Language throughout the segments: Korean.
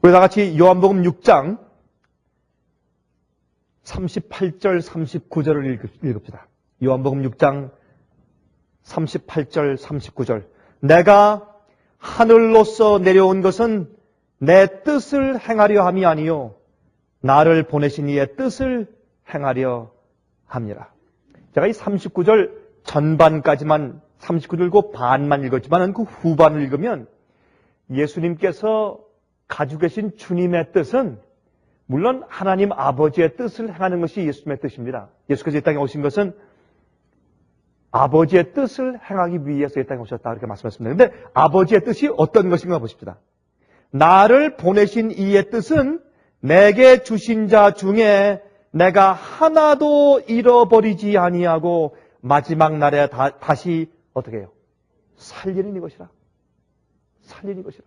우리 다 같이 요한복음 6장 38절 39절을 읽읍시다. 요한복음 6장 38절 39절. 내가 하늘로서 내려온 것은 내 뜻을 행하려 함이 아니요 나를 보내신 이의 뜻을 행하려 함이라. 제가 이 39절 전반까지만 39절고 반만 읽었지만 그 후반을 읽으면 예수님께서 가지고 계신 주님의 뜻은 물론 하나님 아버지의 뜻을 행하는 것이 예수님의 뜻입니다. 예수께서 이 땅에 오신 것은 아버지의 뜻을 행하기 위해서 이 땅에 오셨다 이렇게 말씀하셨습니다. 그런데 아버지의 뜻이 어떤 것인가 보십시다. 나를 보내신 이의 뜻은 내게 주신 자 중에 내가 하나도 잃어버리지 아니하고 마지막 날에 다시 어떻게 해요? 살리는 이것이라. 살리는 것이라.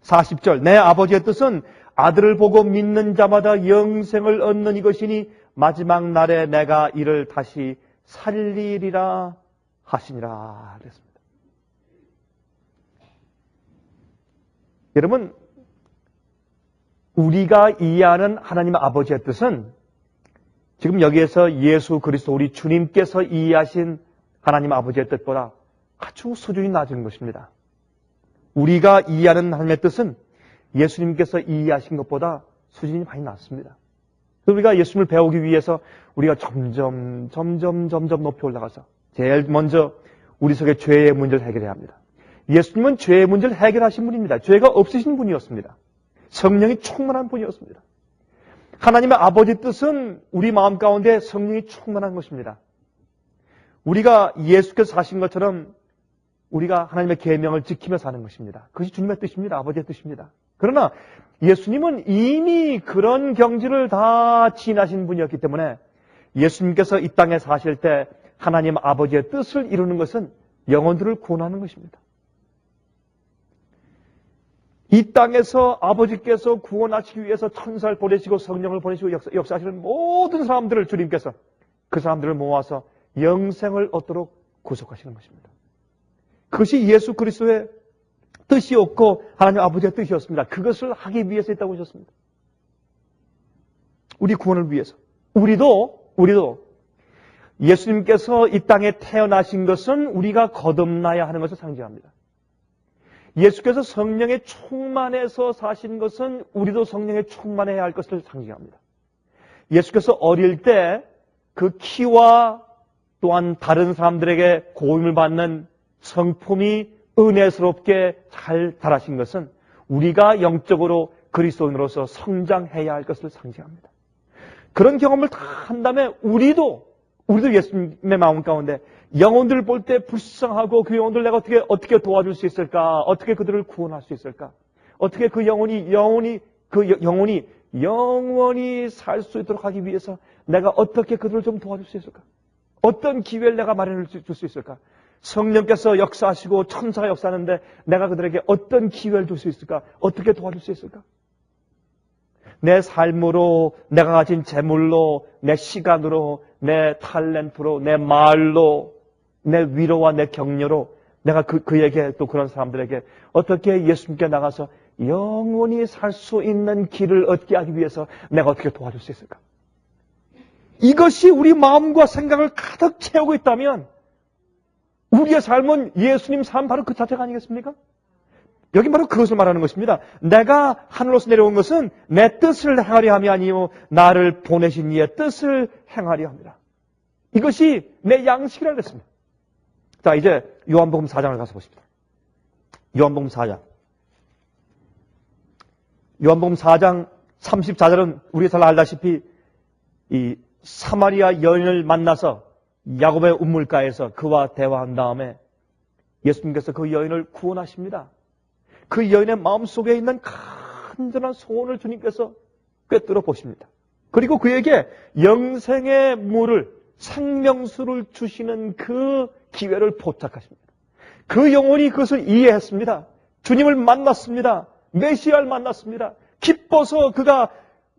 40절. 내 아버지의 뜻은 아들을 보고 믿는 자마다 영생을 얻는 이것이니 마지막 날에 내가 이를 다시 살리리라 하시니라 그랬습니다. 여러분, 우리가 이해하는 하나님 아버지의 뜻은 지금 여기에서 예수 그리스도 우리 주님께서 이해하신 하나님 아버지의 뜻보다 아주 수준이 낮은 것입니다. 우리가 이해하는 하나님의 뜻은 예수님께서 이해하신 것보다 수준이 많이 낮습니다. 우리가 예수님을 배우기 위해서 우리가 점점 높이 올라가서 제일 먼저 우리 속의 죄의 문제를 해결해야 합니다. 예수님은 죄의 문제를 해결하신 분입니다. 죄가 없으신 분이었습니다. 성령이 충만한 분이었습니다. 하나님의 아버지 뜻은 우리 마음 가운데 성령이 충만한 것입니다. 우리가 예수께서 사신 것처럼 우리가 하나님의 계명을 지키며 사는 것입니다. 그것이 주님의 뜻입니다. 아버지의 뜻입니다. 그러나 예수님은 이미 그런 경지를 다 지나신 분이었기 때문에 예수님께서 이 땅에 사실 때 하나님 아버지의 뜻을 이루는 것은 영혼들을 구원하는 것입니다. 이 땅에서 아버지께서 구원하시기 위해서 천사를 보내시고 성령을 보내시고 역사하시는 모든 사람들을 주님께서 그 사람들을 모아서 영생을 얻도록 구속하시는 것입니다. 그것이 예수 그리스도의 뜻이었고 하나님 아버지의 뜻이었습니다. 그것을 하기 위해서 있다고 하셨습니다. 우리 구원을 위해서. 우리도 예수님께서 이 땅에 태어나신 것은 우리가 거듭나야 하는 것을 상징합니다. 예수께서 성령에 충만해서 사신 것은 우리도 성령에 충만해야 할 것을 상징합니다. 예수께서 어릴 때 그 키와 또한 다른 사람들에게 고임을 받는 성품이 은혜스럽게 잘 자라신 것은 우리가 영적으로 그리스도인으로서 성장해야 할 것을 상징합니다. 그런 경험을 다 한 다음에 우리도 예수님의 마음 가운데 영혼들을 볼 때 불쌍하고 그 영혼들 내가 어떻게 도와줄 수 있을까? 어떻게 그들을 구원할 수 있을까? 어떻게 그 영혼이 영원히 살 수 있도록 하기 위해서 내가 어떻게 그들을 좀 도와줄 수 있을까? 어떤 기회를 내가 마련해 줄 수 있을까? 성령께서 역사하시고 천사가 역사하는데 내가 그들에게 어떤 기회를 줄 수 있을까? 어떻게 도와줄 수 있을까? 내 삶으로, 내가 가진 재물로, 내 시간으로, 내 탤런트로, 내 말로, 내 위로와 내 격려로 내가 그에게 또 그런 사람들에게 어떻게 예수님께 나가서 영원히 살 수 있는 길을 얻게 하기 위해서 내가 어떻게 도와줄 수 있을까? 이것이 우리 마음과 생각을 가득 채우고 있다면 우리의 삶은 예수님 삶 바로 그 자체가 아니겠습니까? 여기 바로 그것을 말하는 것입니다. 내가 하늘로서 내려온 것은 내 뜻을 행하려 함이 아니요 나를 보내신 이의 뜻을 행하려 합니다. 이것이 내 양식이라 그랬습니다. 자, 이제 요한복음 4장을 가서 보십시다. 요한복음 4장. 요한복음 4장 34절은 우리가 잘 알다시피 이 사마리아 여인을 만나서 야곱의 우물가에서 그와 대화한 다음에 예수님께서 그 여인을 구원하십니다. 그 여인의 마음속에 있는 간절한 소원을 주님께서 꿰뚫어 보십니다. 그리고 그에게 영생의 물을, 생명수를 주시는 그 기회를 포착하십니다. 그 영혼이 그것을 이해했습니다. 주님을 만났습니다. 메시아를 만났습니다. 기뻐서 그가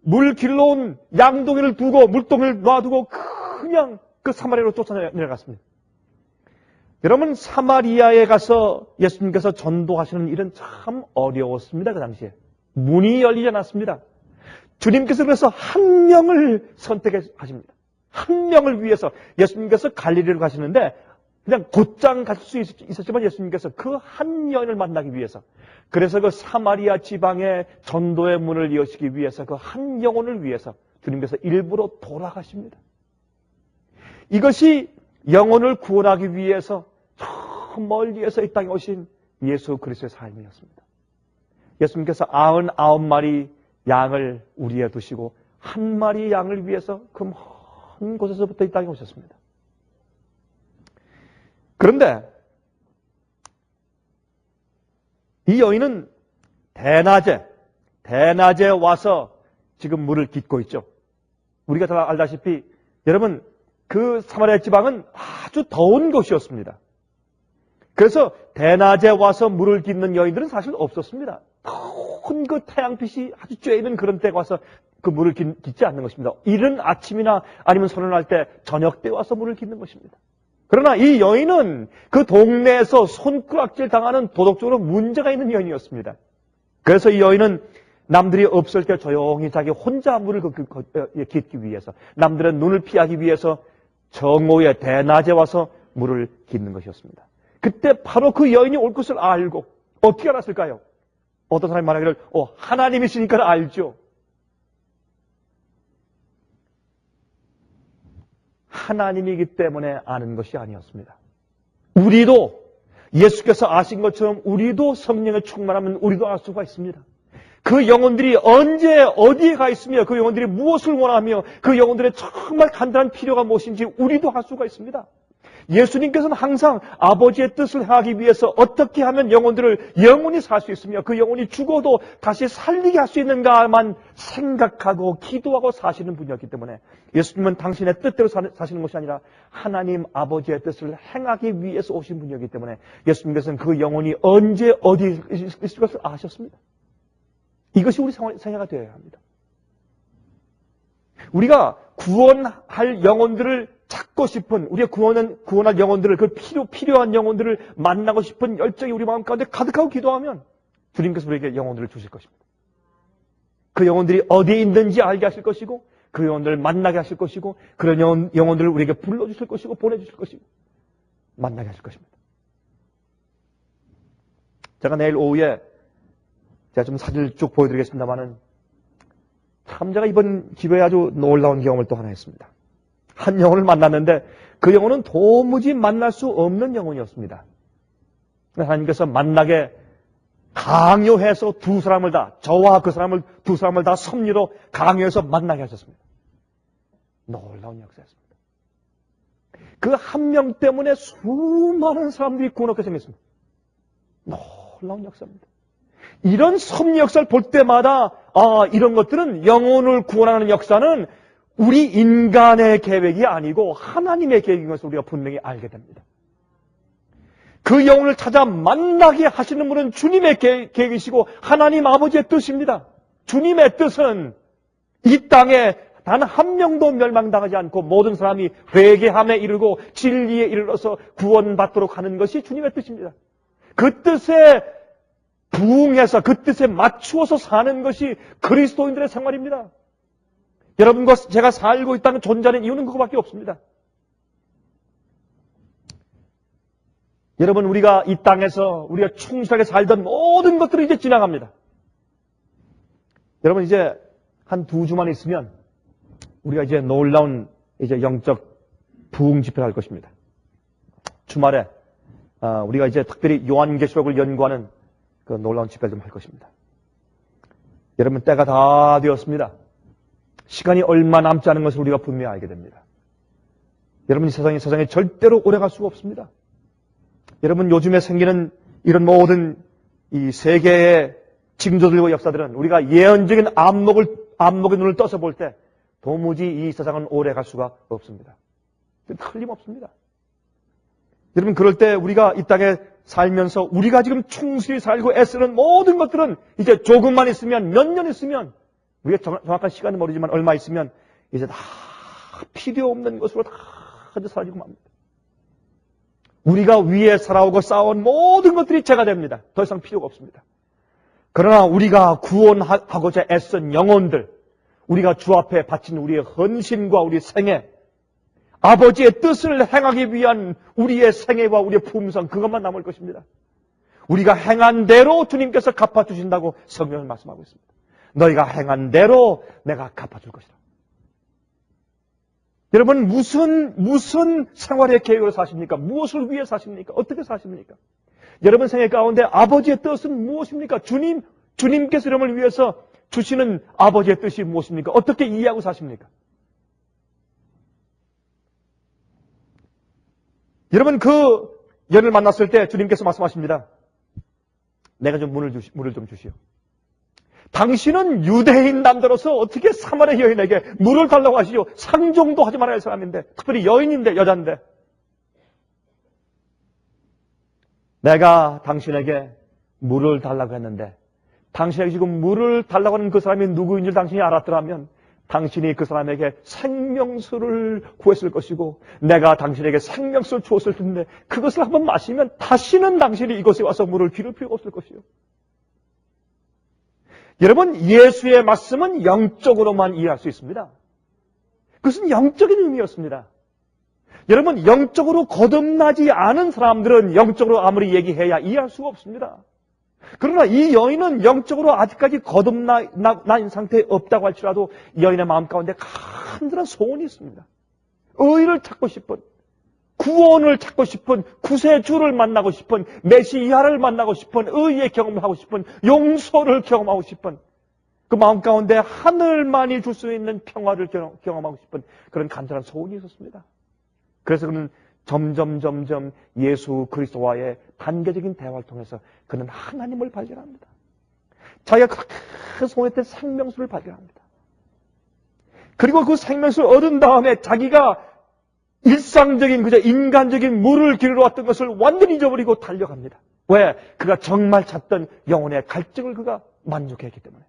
물 길러 온 양동이를 두고 물동이를 놔두고 그냥 그 사마리아로 쫓아내려갔습니다. 여러분, 사마리아에 가서 예수님께서 전도하시는 일은 참 어려웠습니다. 그 당시에. 문이 열리지 않았습니다. 주님께서 그래서 한 명을 선택하십니다. 한 명을 위해서 예수님께서 갈릴리로 가시는데 그냥 곧장 갈 수 있었지만 예수님께서 그 한 여인을 만나기 위해서, 그래서 그 사마리아 지방의 전도의 문을 여시기 위해서 그 한 영혼을 위해서 주님께서 일부러 돌아가십니다. 이것이 영혼을 구원하기 위해서 저 멀리에서 이 땅에 오신 예수 그리스도의 삶이었습니다. 예수님께서 99마리 양을 우리에 두시고 한 마리 양을 위해서 그 먼 곳에서부터 이 땅에 오셨습니다. 그런데 이 여인은 대낮에 와서 지금 물을 깃고 있죠. 우리가 다 알다시피 여러분, 그 사마리아 지방은 아주 더운 곳이었습니다. 그래서 대낮에 와서 물을 깃는 여인들은 사실 없었습니다. 더운 그 태양빛이 아주 쬐는 그런 때가 와서 그 물을 깃지 않는 것입니다. 이른 아침이나 아니면 선언할 때 저녁 때 와서 물을 깃는 것입니다. 그러나 이 여인은 그 동네에서 손가락질 당하는 도덕적으로 문제가 있는 여인이었습니다. 그래서 이 여인은 남들이 없을 때 조용히 자기 혼자 물을 깃기 위해서, 남들의 눈을 피하기 위해서 정오에 대낮에 와서 물을 깃는 것이었습니다. 그때 바로 그 여인이 올 것을 알고 어떻게 알았을까요? 어떤 사람이 말하기를 하나님이시니까 알죠. 하나님이기 때문에 아는 것이 아니었습니다. 우리도 예수께서 아신 것처럼 우리도 성령에 충만하면 우리도 알 수가 있습니다. 그 영혼들이 언제 어디에 가 있으며 그 영혼들이 무엇을 원하며 그 영혼들의 정말 간단한 필요가 무엇인지 우리도 알 수가 있습니다. 예수님께서는 항상 아버지의 뜻을 행하기 위해서 어떻게 하면 영혼들을 영원히 살 수 있으며 그 영혼이 죽어도 다시 살리게 할 수 있는가만 생각하고 기도하고 사시는 분이었기 때문에 예수님은 당신의 뜻대로 사시는 것이 아니라 하나님 아버지의 뜻을 행하기 위해서 오신 분이었기 때문에 예수님께서는 그 영혼이 언제 어디에 있을 것을 아셨습니다. 이것이 우리 생애가 되어야 합니다. 우리가 구원할 영혼들을 찾고 싶은, 우리가 구원할 영혼들을, 그 필요한 영혼들을 만나고 싶은 열정이 우리 마음 가운데 가득하고 기도하면 주님께서 우리에게 영혼들을 주실 것입니다. 그 영혼들이 어디에 있는지 알게 하실 것이고, 그 영혼들을 만나게 하실 것이고, 그런 영혼들을 우리에게 불러주실 것이고, 보내주실 것이고, 만나게 하실 것입니다. 제가 내일 오후에 제가 좀 사진을 쭉 보여드리겠습니다만은 참 제가 이번 기회에 아주 놀라운 경험을 또 하나 했습니다. 한 영혼을 만났는데 그 영혼은 도무지 만날 수 없는 영혼이었습니다. 하나님께서 만나게 강요해서 저와 그 사람을 두 사람을 다 섭리로 강요해서 만나게 하셨습니다. 놀라운 역사였습니다. 그 한 명 때문에 수많은 사람들이 구원 얻게 생겼습니다. 놀라운 역사입니다. 이런 섭리 역사를 볼 때마다 이런 것들은 영혼을 구원하는 역사는 우리 인간의 계획이 아니고 하나님의 계획인 것을 우리가 분명히 알게 됩니다. 그 영혼을 찾아 만나게 하시는 분은 주님의 계획이시고 하나님 아버지의 뜻입니다. 주님의 뜻은 이 땅에 단 한 명도 멸망당하지 않고 모든 사람이 회개함에 이르고 진리에 이르러서 구원받도록 하는 것이 주님의 뜻입니다. 그 뜻에 부응해서 그 뜻에 맞추어서 사는 것이 그리스도인들의 생활입니다. 여러분과 제가 살고 있다는 존재하는 이유는 그거밖에 없습니다. 여러분, 우리가 이 땅에서 우리가 충실하게 살던 모든 것들이 이제 지나갑니다. 여러분, 이제 한 2주만 있으면 우리가 이제 놀라운 이제 영적 부흥 집회를 할 것입니다. 주말에 우리가 이제 특별히 요한계시록을 연구하는 그 놀라운 집회를 좀 할 것입니다. 여러분, 때가 다 되었습니다. 시간이 얼마 남지 않은 것을 우리가 분명히 알게 됩니다. 여러분, 이 세상에 절대로 오래갈 수가 없습니다. 여러분, 요즘에 생기는 이런 모든 이 세계의 징조들과 역사들은 우리가 예언적인 안목의 눈을 떠서 볼 때 도무지 이 세상은 오래갈 수가 없습니다. 틀림없습니다. 여러분, 그럴 때 우리가 이 땅에 살면서 우리가 지금 충실히 살고 애쓰는 모든 것들은 이제 조금만 있으면, 몇 년 있으면, 우리가 정확한 시간은 모르지만 얼마 있으면 이제 다 필요 없는 것으로 다 이제 사라지고 맙니다. 우리가 위에 살아오고 쌓아온 모든 것들이 죄가 됩니다. 더 이상 필요가 없습니다. 그러나 우리가 구원하고자 애쓴 영혼들, 우리가 주 앞에 바친 우리의 헌신과 우리의 생애, 아버지의 뜻을 행하기 위한 우리의 생애와 우리의 품성, 그것만 남을 것입니다. 우리가 행한 대로 주님께서 갚아주신다고 성경은 말씀하고 있습니다. 너희가 행한 대로 내가 갚아줄 것이다. 여러분, 무슨 생활의 계획으로 사십니까? 무엇을 위해 사십니까? 어떻게 사십니까? 여러분 생애 가운데 아버지의 뜻은 무엇입니까? 주님께서 여러분을 위해서 주시는 아버지의 뜻이 무엇입니까? 어떻게 이해하고 사십니까? 여러분, 그 여인을 만났을 때 주님께서 말씀하십니다. 내가 좀 물을 좀 주시오. 당신은 유대인 남자로서 어떻게 사마리아 여인에게 물을 달라고 하시오? 상종도 하지 말아야 할 사람인데, 특별히 여인인데, 여잔데. 내가 당신에게 물을 달라고 했는데, 당신에게 지금 물을 달라고 하는 그 사람이 누구인지 당신이 알았더라면 당신이 그 사람에게 생명수를 구했을 것이고 내가 당신에게 생명수를 주었을 텐데 그것을 한번 마시면 다시는 당신이 이곳에 와서 물을 귀를 필요가 없을 것이요. 여러분, 예수의 말씀은 영적으로만 이해할 수 있습니다. 그것은 영적인 의미였습니다. 여러분, 영적으로 거듭나지 않은 사람들은 영적으로 아무리 얘기해야 이해할 수가 없습니다. 그러나 이 여인은 영적으로 아직까지 거듭난 상태에 없다고 할지라도 여인의 마음 가운데 간절한 소원이 있습니다. 의를 찾고 싶은, 구원을 찾고 싶은, 구세주를 만나고 싶은, 메시아를 만나고 싶은, 의의 경험을 하고 싶은, 용서를 경험하고 싶은, 그 마음 가운데 하늘만이 줄 수 있는 평화를 경험하고 싶은 그런 간절한 소원이 있었습니다. 그래서 그는 점점 예수 그리스도와의 단계적인 대화를 통해서 그는 하나님을 발견합니다. 자기가 그렇게 소원했던 생명수를 발견합니다. 그리고 그 생명수를 얻은 다음에 자기가 일상적인 그저 인간적인 물을 기르러 왔던 것을 완전히 잊어버리고 달려갑니다. 왜? 그가 정말 찾던 영혼의 갈증을 그가 만족했기 때문에.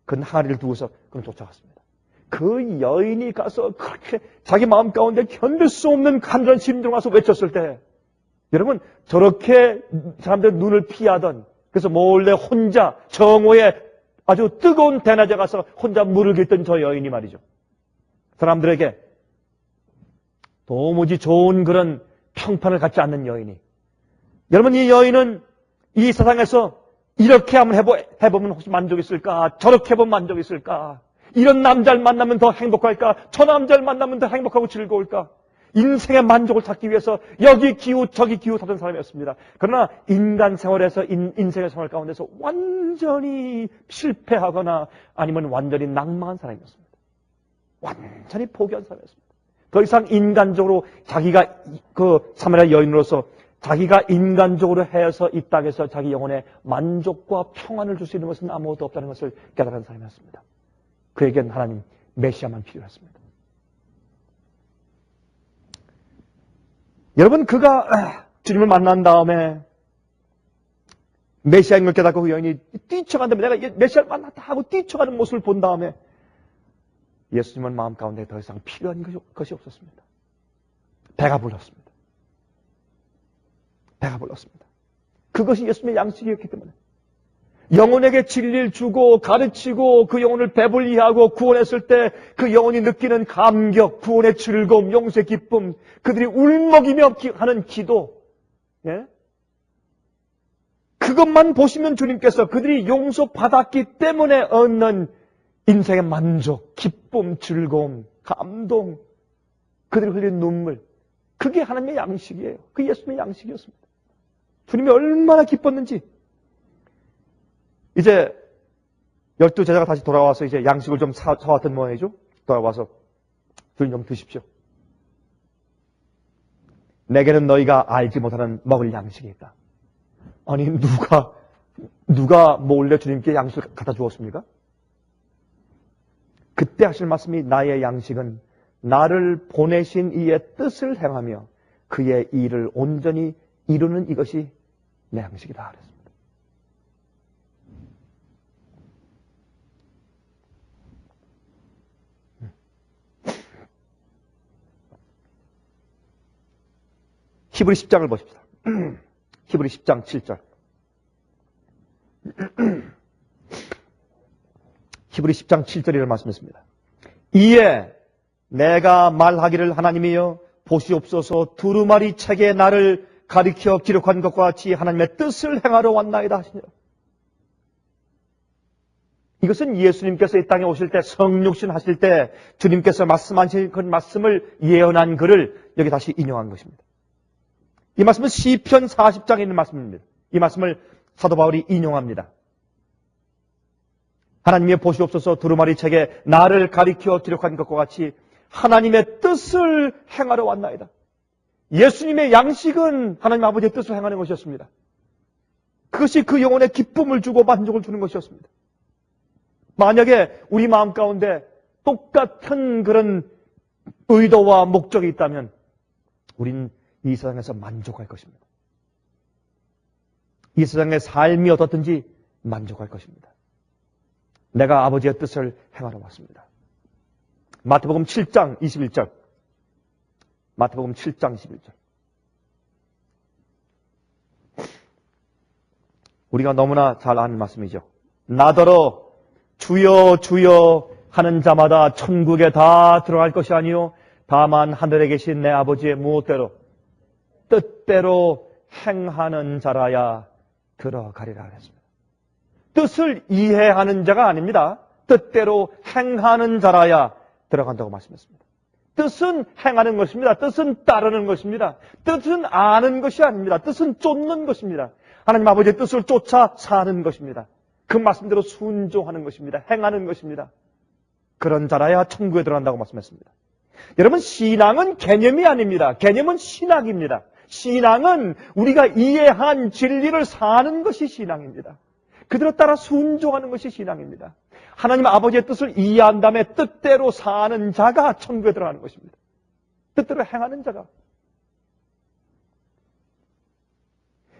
그는 항아리를 두고서 그는 쫓아갔습니다. 그 여인이 가서 그렇게 자기 마음 가운데 견딜 수 없는 간절한 심정을 와서 외쳤을 때, 여러분, 저렇게 사람들 눈을 피하던, 그래서 몰래 혼자 정오에 아주 뜨거운 대낮에 가서 혼자 물을 깃던 저 여인이 말이죠. 사람들에게 도무지 좋은 그런 평판을 갖지 않는 여인이. 여러분, 이 여인은 이 세상에서 이렇게 한번 해보면 혹시 만족이 있을까? 저렇게 해보면 만족이 있을까? 이런 남자를 만나면 더 행복할까? 저 남자를 만나면 더 행복하고 즐거울까? 인생의 만족을 찾기 위해서 여기 기웃 저기 기웃하던 사람이었습니다. 그러나 인간 생활에서 인생의 생활 가운데서 완전히 실패하거나 아니면 완전히 낭망한 사람이었습니다. 완전히 포기한 사람이었습니다. 더 이상 인간적으로 자기가 그 사마리아 여인으로서 자기가 인간적으로 해서 이 땅에서 자기 영혼에 만족과 평안을 줄 수 있는 것은 아무것도 없다는 것을 깨달은 사람이었습니다. 그에겐 하나님 메시아만 필요했습니다. 여러분, 그가 주님을 만난 다음에 메시아인 걸 깨닫고 그 여인이 뛰쳐간다면 내가 메시아를 만났다 하고 뛰쳐가는 모습을 본 다음에 예수님은 마음 가운데 더 이상 필요한 것이 없었습니다. 배가 불렀습니다. 배가 불렀습니다. 그것이 예수님의 양식이었기 때문에 영혼에게 진리를 주고 가르치고 그 영혼을 배불리 하고 구원했을 때 그 영혼이 느끼는 감격, 구원의 즐거움, 용서의 기쁨, 그들이 울먹이며 하는 기도, 예? 그것만 보시면 주님께서 그들이 용서받았기 때문에 얻는 인생의 만족, 기쁨, 즐거움, 감동, 그들이 흘린 눈물, 그게 하나님의 양식이에요. 그 예수님의 양식이었습니다. 주님이 얼마나 기뻤는지. 이제 12제자가 다시 돌아와서 이제 양식을 좀 사왔던 모양이죠. 돌아와서 주님 좀 드십시오. 내게는 너희가 알지 못하는 먹을 양식이 있다. 아니, 누가 몰래 주님께 양식을 갖다 주었습니까? 그때 하실 말씀이 나의 양식은 나를 보내신 이의 뜻을 행하며 그의 일을 온전히 이루는 이것이 내 양식이다 그랬습니다. 히브리 10장을 보십시다. 히브리 10장 7절. 히브리 10장 7절이라는 말씀했습니다. 이에 내가 말하기를 하나님이여 보시옵소서 두루마리 책에 나를 가리켜 기록한 것과 같이 하나님의 뜻을 행하러 왔나이다 하시니라. 이것은 예수님께서 이 땅에 오실 때 성육신 하실 때 주님께서 말씀하신 그 말씀을 예언한 글을 여기 다시 인용한 것입니다. 이 말씀은 시편 40장에 있는 말씀입니다. 이 말씀을 사도 바울이 인용합니다. 하나님의 보시옵소서 두루마리 책에 나를 가리켜 기록한 것과 같이 하나님의 뜻을 행하러 왔나이다. 예수님의 양식은 하나님 아버지의 뜻을 행하는 것이었습니다. 그것이 그 영혼에 기쁨을 주고 만족을 주는 것이었습니다. 만약에 우리 마음 가운데 똑같은 그런 의도와 목적이 있다면 우리는 이 세상에서 만족할 것입니다. 이 세상의 삶이 어떻든지 만족할 것입니다. 내가 아버지의 뜻을 행하러 왔습니다. 마태복음 7장 21절. 마태복음 7장 21절. 우리가 너무나 잘 아는 말씀이죠. 나더러 주여 주여 하는 자마다 천국에 다 들어갈 것이 아니요 다만 하늘에 계신 내 아버지의 무엇대로 뜻대로 행하는 자라야 들어가리라 하셨습니다. 뜻을 이해하는 자가 아닙니다. 뜻대로 행하는 자라야 들어간다고 말씀했습니다. 뜻은 행하는 것입니다. 뜻은 따르는 것입니다. 뜻은 아는 것이 아닙니다. 뜻은 쫓는 것입니다. 하나님 아버지의 뜻을 쫓아 사는 것입니다. 그 말씀대로 순종하는 것입니다. 행하는 것입니다. 그런 자라야 천국에 들어간다고 말씀했습니다. 여러분, 신앙은 개념이 아닙니다. 개념은 신학입니다. 신앙은 우리가 이해한 진리를 사는 것이 신앙입니다. 그대로 따라 순종하는 것이 신앙입니다. 하나님 아버지의 뜻을 이해한 다음에 뜻대로 사는 자가 천국에 들어가는 것입니다. 뜻대로 행하는 자가.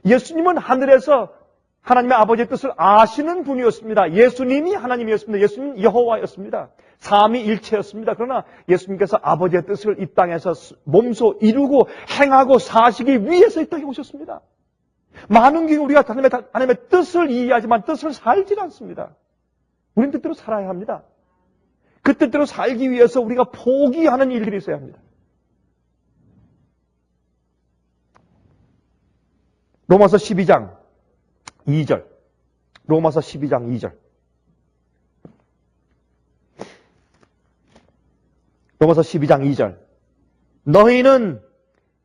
예수님은 하늘에서 하나님의 아버지의 뜻을 아시는 분이었습니다. 예수님이 하나님이었습니다. 예수님은 여호와였습니다. 삼위일체였습니다. 그러나 예수님께서 아버지의 뜻을 이 땅에서 몸소 이루고 행하고 사시기 위해서 이 땅에 오셨습니다. 많은 경우 우리가 하나님의 뜻을 이해하지만 뜻을 살지 않습니다. 우리는 뜻대로 살아야 합니다. 그 뜻대로 살기 위해서 우리가 포기하는 일들이 있어야 합니다. 로마서 12장 2절. 로마서 12장 2절. 로마서 12장 2절. 너희는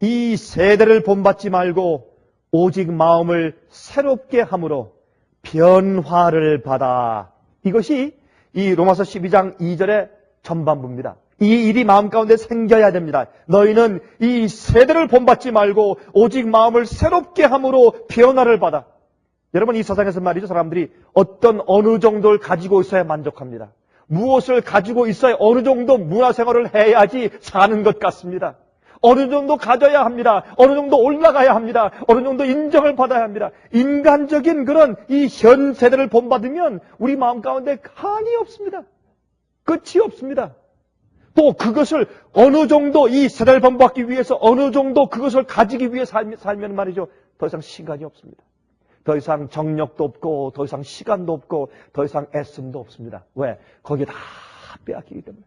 이 세대를 본받지 말고 오직 마음을 새롭게 함으로 변화를 받아. 이것이 이 로마서 12장 2절의 전반부입니다. 이 일이 마음 가운데 생겨야 됩니다. 너희는 이 세대를 본받지 말고 오직 마음을 새롭게 함으로 변화를 받아. 여러분, 이 세상에서 말이죠, 사람들이 어느 정도를 가지고 있어야 만족합니다. 무엇을 가지고 있어야 어느 정도 문화생활을 해야지 사는 것 같습니다. 어느 정도 가져야 합니다. 어느 정도 올라가야 합니다. 어느 정도 인정을 받아야 합니다. 인간적인 그런 이 현 세대를 본받으면 우리 마음 가운데 한이 없습니다. 끝이 없습니다. 또 그것을 어느 정도 이 세대를 본받기 위해서 어느 정도 그것을 가지기 위해 살면 말이죠, 더 이상 시간이 없습니다. 더 이상 정력도 없고 더 이상 시간도 없고 더 이상 애씀도 없습니다. 왜? 거기에 다 빼앗기기 때문에.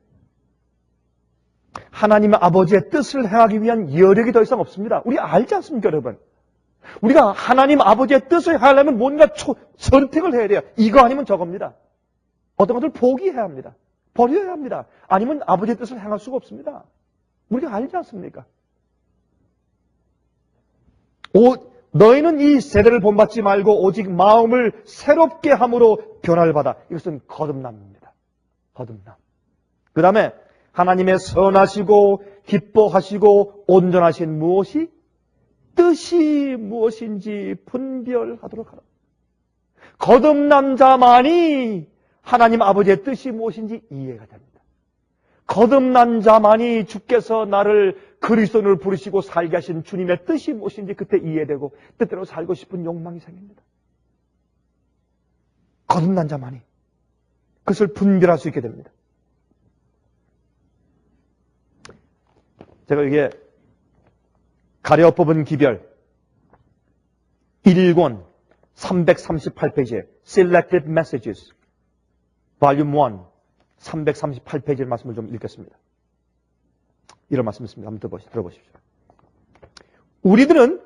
하나님 아버지의 뜻을 행하기 위한 여력이 더 이상 없습니다. 우리 알지 않습니까, 여러분? 우리가 하나님 아버지의 뜻을 하려면 뭔가 선택을 해야 돼요. 이거 아니면 저겁니다. 어떤 것을 포기해야 합니다. 버려야 합니다. 아니면 아버지의 뜻을 행할 수가 없습니다. 우리가 알지 않습니까? 너희는 이 세대를 본받지 말고 오직 마음을 새롭게 함으로 변화를 받아. 이것은 거듭남입니다. 거듭남. 그 다음에 하나님의 선하시고 기뻐하시고 온전하신 무엇이? 뜻이 무엇인지 분별하도록 하라. 거듭난 자만이 하나님 아버지의 뜻이 무엇인지 이해가 됩니다. 거듭난 자만이 주께서 나를 그리스도인을 부르시고 살게 하신 주님의 뜻이 무엇인지 그때 이해되고 뜻대로 살고 싶은 욕망이 생깁니다. 거듭난 자만이 그것을 분별할 수 있게 됩니다. 제가 이게 가려 뽑은 기별 1권 338페이지에 Selected Messages 볼륨 1 338페이지의 말씀을 좀 읽겠습니다. 이런 말씀이 있습니다. 한번 들어보십시오. 우리들은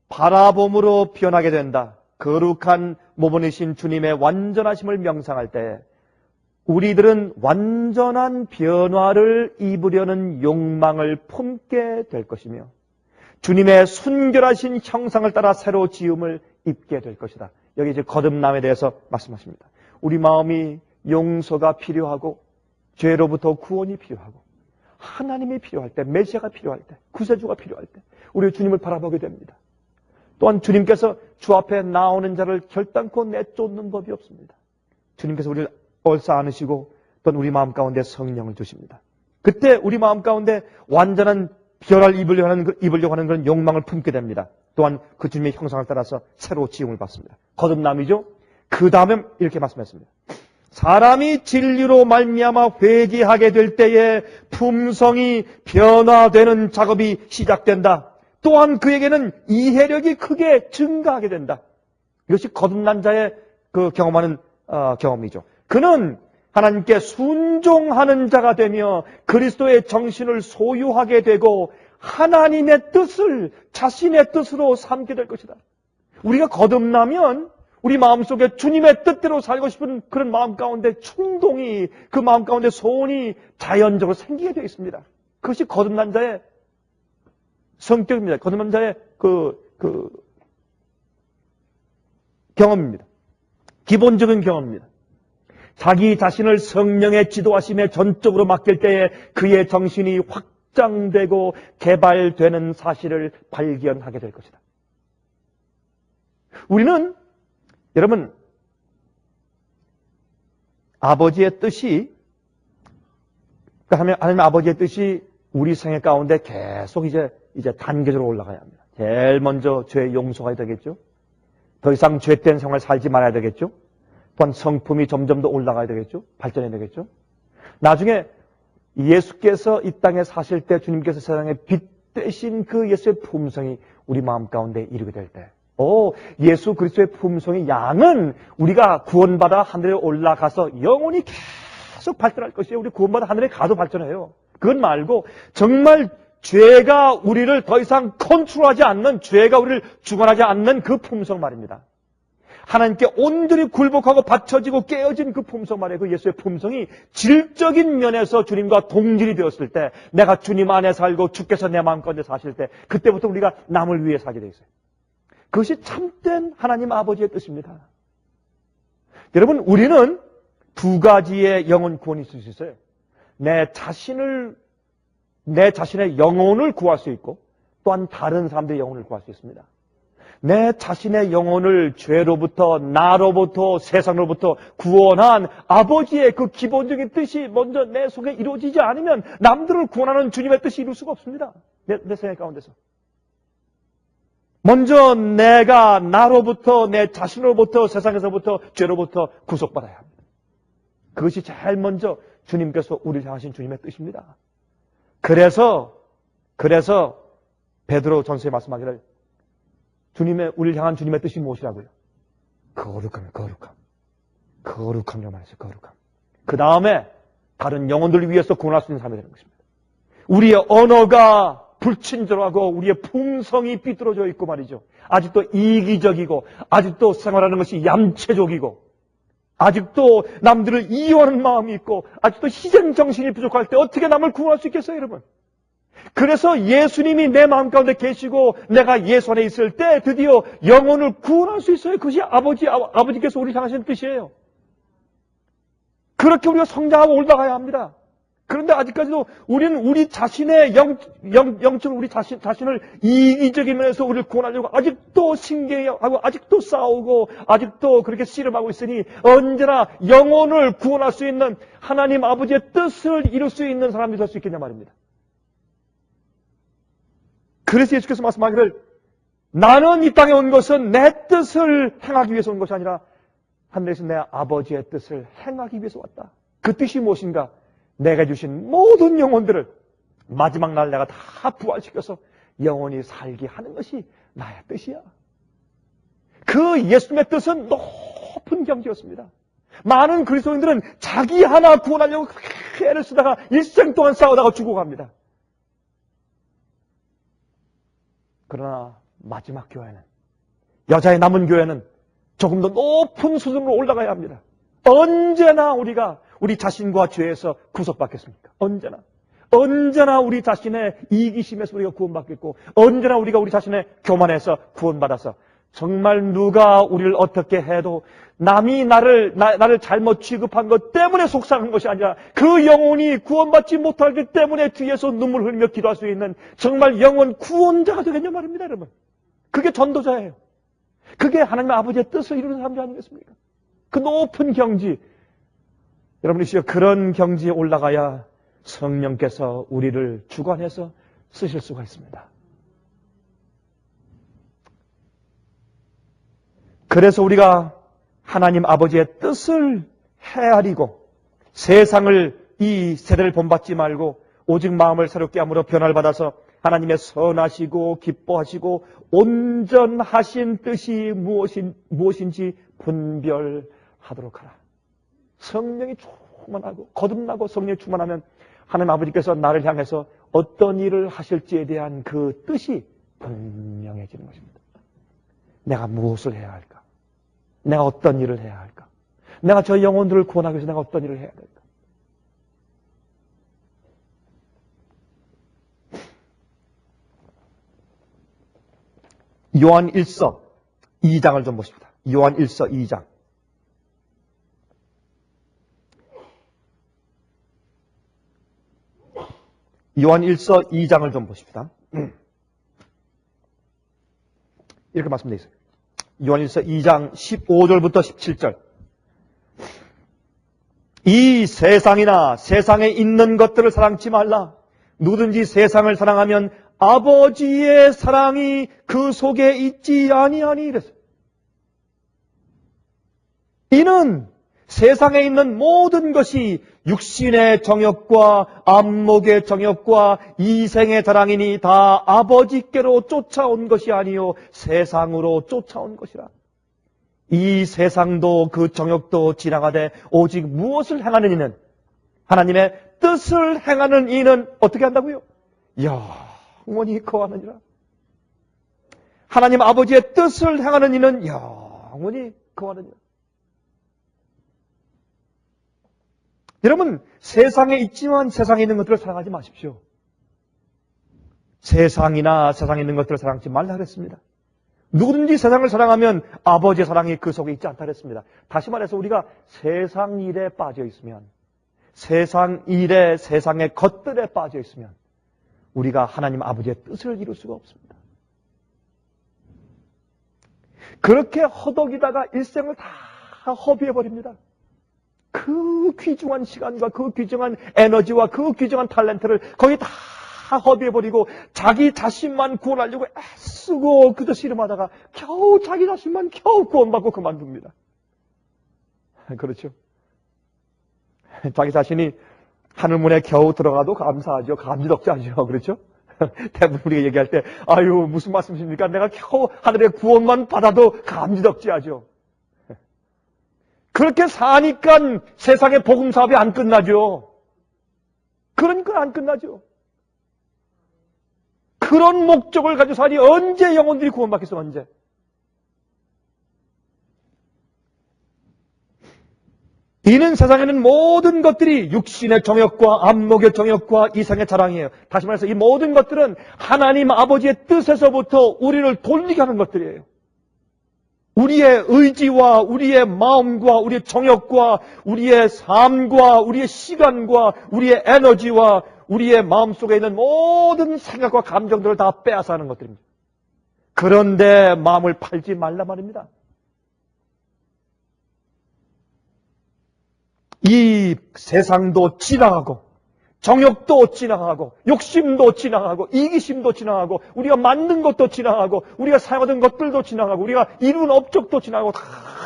바라봄으로 변하게 된다. 거룩한 모범이신 주님의 완전하심을 명상할 때 우리들은 완전한 변화를 입으려는 욕망을 품게 될 것이며 주님의 순결하신 형상을 따라 새로 지음을 입게 될 것이다. 여기 이제 거듭남에 대해서 말씀하십니다. 우리 마음이 용서가 필요하고 죄로부터 구원이 필요하고 하나님이 필요할 때, 메시아가 필요할 때, 구세주가 필요할 때 우리 주님을 바라보게 됩니다. 또한 주님께서 주 앞에 나오는 자를 결단코 내쫓는 법이 없습니다. 주님께서 우리를 얼싸 안으시고 또한 우리 마음 가운데 성령을 주십니다. 그때 우리 마음 가운데 완전한 변화를 입으려고 하는 그런 욕망을 품게 됩니다. 또한 그 주님의 형상을 따라서 새로 지음을 받습니다. 거듭남이죠. 그 다음에 이렇게 말씀했습니다. 사람이 진리로 말미암아 회개하게 될 때에 품성이 변화되는 작업이 시작된다. 또한 그에게는 이해력이 크게 증가하게 된다. 이것이 거듭난 자의 그 경험하는 경험이죠. 그는 하나님께 순종하는 자가 되며 그리스도의 정신을 소유하게 되고 하나님의 뜻을 자신의 뜻으로 삼게 될 것이다. 우리가 거듭나면 우리 마음속에 주님의 뜻대로 살고 싶은 그런 마음 가운데 충동이, 그 마음 가운데 소원이 자연적으로 생기게 되어 있습니다. 그것이 거듭난 자의 성격입니다. 거듭난 자의 경험입니다. 기본적인 경험입니다. 자기 자신을 성령의 지도하심에 전적으로 맡길 때에 그의 정신이 확장되고 개발되는 사실을 발견하게 될 것이다. 우리는 여러분 아버지의 뜻이 하나님 아버지의 뜻이 우리 생애 가운데 계속 이제 단계적으로 올라가야 합니다. 제일 먼저 죄의 용서가 되겠죠. 더 이상 죄된 생활 살지 말아야 되겠죠. 또한 성품이 점점 더 올라가야 되겠죠. 발전해야 되겠죠. 나중에 예수께서 이 땅에 사실 때 주님께서 세상에 빛 되신 그 예수의 품성이 우리 마음 가운데 이루게 될 때, 예수 그리스도의 품성의 양은 우리가 구원받아 하늘에 올라가서 영원히 계속 발전할 것이에요. 우리 구원받아 하늘에 가도 발전해요. 그건 말고 정말 죄가 우리를 더 이상 컨트롤하지 않는, 죄가 우리를 주관하지 않는 그 품성 말입니다. 하나님께 온전히 굴복하고 받쳐지고 깨어진 그 품성 말이에요. 그 예수의 품성이 질적인 면에서 주님과 동질이 되었을 때, 내가 주님 안에 살고 주께서 내 마음 가운데 사실 때, 그때부터 우리가 남을 위해 살게 돼 있어요. 그것이 참된 하나님 아버지의 뜻입니다. 여러분, 우리는 두 가지의 영혼 구원이 있을 수 있어요. 내 자신의 영혼을 구할 수 있고, 또한 다른 사람들의 영혼을 구할 수 있습니다. 내 자신의 영혼을 죄로부터, 나로부터, 세상으로부터 구원한 아버지의 그 기본적인 뜻이 먼저 내 속에 이루어지지 않으면 남들을 구원하는 주님의 뜻이 이룰 수가 없습니다. 내 생애 가운데서. 먼저 내가 나로부터, 내 자신으로부터, 세상에서부터, 죄로부터 구속받아야 합니다. 그것이 제일 먼저 주님께서 우리를 향하신 주님의 뜻입니다. 그래서 베드로 전서에 말씀하기를 우리를 향한 주님의 뜻이 무엇이라고요? 거룩함이라고 말했어요. 거룩함. 그 다음에 다른 영혼들을 위해서 구원할 수 있는 삶이 되는 것입니다. 우리의 언어가 불친절하고 우리의 품성이 삐뚤어져 있고 말이죠. 아직도 이기적이고 아직도 생활하는 것이 얌체적이고 아직도 남들을 이용하는 마음이 있고 아직도 희생 정신이 부족할 때 어떻게 남을 구원할 수 있겠어요, 여러분? 그래서 예수님이 내 마음 가운데 계시고 내가 예수 안에 있을 때 드디어 영혼을 구원할 수 있어요. 그것이 아버지께서 우리 향하시는 뜻이에요. 그렇게 우리가 성장하고 올라가야 합니다. 그런데 아직까지도 우리는 우리 자신의 영적으로 우리 자신을 이기적인 면에서 우리를 구원하려고 아직도 신경하고 아직도 싸우고 아직도 그렇게 씨름하고 있으니 언제나 영혼을 구원할 수 있는 하나님 아버지의 뜻을 이룰 수 있는 사람이 될 수 있겠냐 말입니다. 그래서 예수께서 말씀하기를 나는 이 땅에 온 것은 내 뜻을 행하기 위해서 온 것이 아니라 하늘에서 내 아버지의 뜻을 행하기 위해서 왔다. 그 뜻이 무엇인가? 내가 주신 모든 영혼들을 마지막 날 내가 다 부활시켜서 영원히 살게 하는 것이 나의 뜻이야. 그 예수님의 뜻은 높은 경지였습니다. 많은 그리스도인들은 자기 하나 구원하려고 그렇게 애를 쓰다가 일생 동안 싸우다가 죽어갑니다. 그러나 마지막 교회는, 여자의 남은 교회는 조금 더 높은 수준으로 올라가야 합니다. 언제나 우리가 우리 자신과 죄에서 구속받겠습니까? 언제나 우리 자신의 이기심에서 우리가 구원받겠고, 언제나 우리가 우리 자신의 교만에서 구원받아서 정말 누가 우리를 어떻게 해도 남이 나를 잘못 취급한 것 때문에 속상한 것이 아니라 그 영혼이 구원받지 못하기 때문에 뒤에서 눈물 흘리며 기도할 수 있는 정말 영혼 구원자가 되겠냐 말입니다, 여러분. 그게 전도자예요. 그게 하나님 아버지의 뜻을 이루는 사람이 아니겠습니까? 그 높은 경지, 여러분이 그런 경지에 올라가야 성령께서 우리를 주관해서 쓰실 수가 있습니다. 그래서 우리가 하나님 아버지의 뜻을 헤아리고 세상을, 이 세대를 본받지 말고 오직 마음을 새롭게 함으로 변화를 받아서 하나님의 선하시고 기뻐하시고 온전하신 뜻이 무엇인지 분별하도록 하라. 성령이 충만하고 거듭나고 성령이 충만하면 하나님 아버지께서 나를 향해서 어떤 일을 하실지에 대한 그 뜻이 분명해지는 것입니다. 내가 무엇을 해야 할까? 내가 어떤 일을 해야 할까? 내가 저 영혼들을 구원하기 위해서 내가 어떤 일을 해야 될까? 요한 1서 2장을 좀 보십니다. 요한 1서 2장. 요한 1서 2장을 좀 보십니다. 이렇게 말씀되어 있어요. 요한 1서 2장 15절부터 17절. 이 세상이나 세상에 있는 것들을 사랑치 말라. 누구든지 세상을 사랑하면 아버지의 사랑이 그 속에 있지 아니하니 이랬어요. 이는 세상에 있는 모든 것이 육신의 정욕과 안목의 정욕과 이생의 자랑이니 다 아버지께로 쫓아온 것이 아니요 세상으로 쫓아온 것이라. 이 세상도 그 정욕도 지나가되 오직 무엇을 행하는 이는, 하나님의 뜻을 행하는 이는 어떻게 한다고요? 영원히 거하느니라. 하나님 아버지의 뜻을 행하는 이는 영원히 거하느니라. 여러분, 세상에 있지만 세상에 있는 것들을 사랑하지 마십시오. 세상이나 세상에 있는 것들을 사랑하지 말라 그랬습니다. 누구든지 세상을 사랑하면 아버지의 사랑이 그 속에 있지 않다 그랬습니다. 다시 말해서 우리가 세상 일에 빠져 있으면, 세상 일에, 세상의 것들에 빠져 있으면 우리가 하나님 아버지의 뜻을 이룰 수가 없습니다. 그렇게 허덕이다가 일생을 다 허비해버립니다. 그 귀중한 시간과 그 귀중한 에너지와 그 귀중한 탤런트를 거의 다 허비해버리고 자기 자신만 구원하려고 애쓰고 그저 씨름하다가 겨우 자기 자신만 겨우 구원받고 그만둡니다. 그렇죠? 자기 자신이 하늘문에 겨우 들어가도 감사하죠. 감지덕지하죠. 그렇죠? 대부분 우리가 얘기할 때 아유 무슨 말씀이십니까? 내가 겨우 하늘의 구원만 받아도 감지덕지하죠. 그렇게 사니까 세상의 복음 사업이 안 끝나죠. 그러니까 안 끝나죠. 그런 목적을 가지고 사니 언제 영혼들이 구원받겠어, 언제? 이는 세상에는 모든 것들이 육신의 정욕과 안목의 정욕과 이상의 자랑이에요. 다시 말해서 이 모든 것들은 하나님 아버지의 뜻에서부터 우리를 돌리게 하는 것들이에요. 우리의 의지와 우리의 마음과 우리의 정욕과 우리의 삶과 우리의 시간과 우리의 에너지와 우리의 마음속에 있는 모든 생각과 감정들을 다 빼앗아 하는 것들입니다. 그런데 마음을 팔지 말라 말입니다. 이 세상도 지나가고 정욕도 지나가고 욕심도 지나가고 이기심도 지나가고 우리가 만든 것도 지나가고 우리가 사용하던 것들도 지나가고 우리가 이룬 업적도 지나가고 다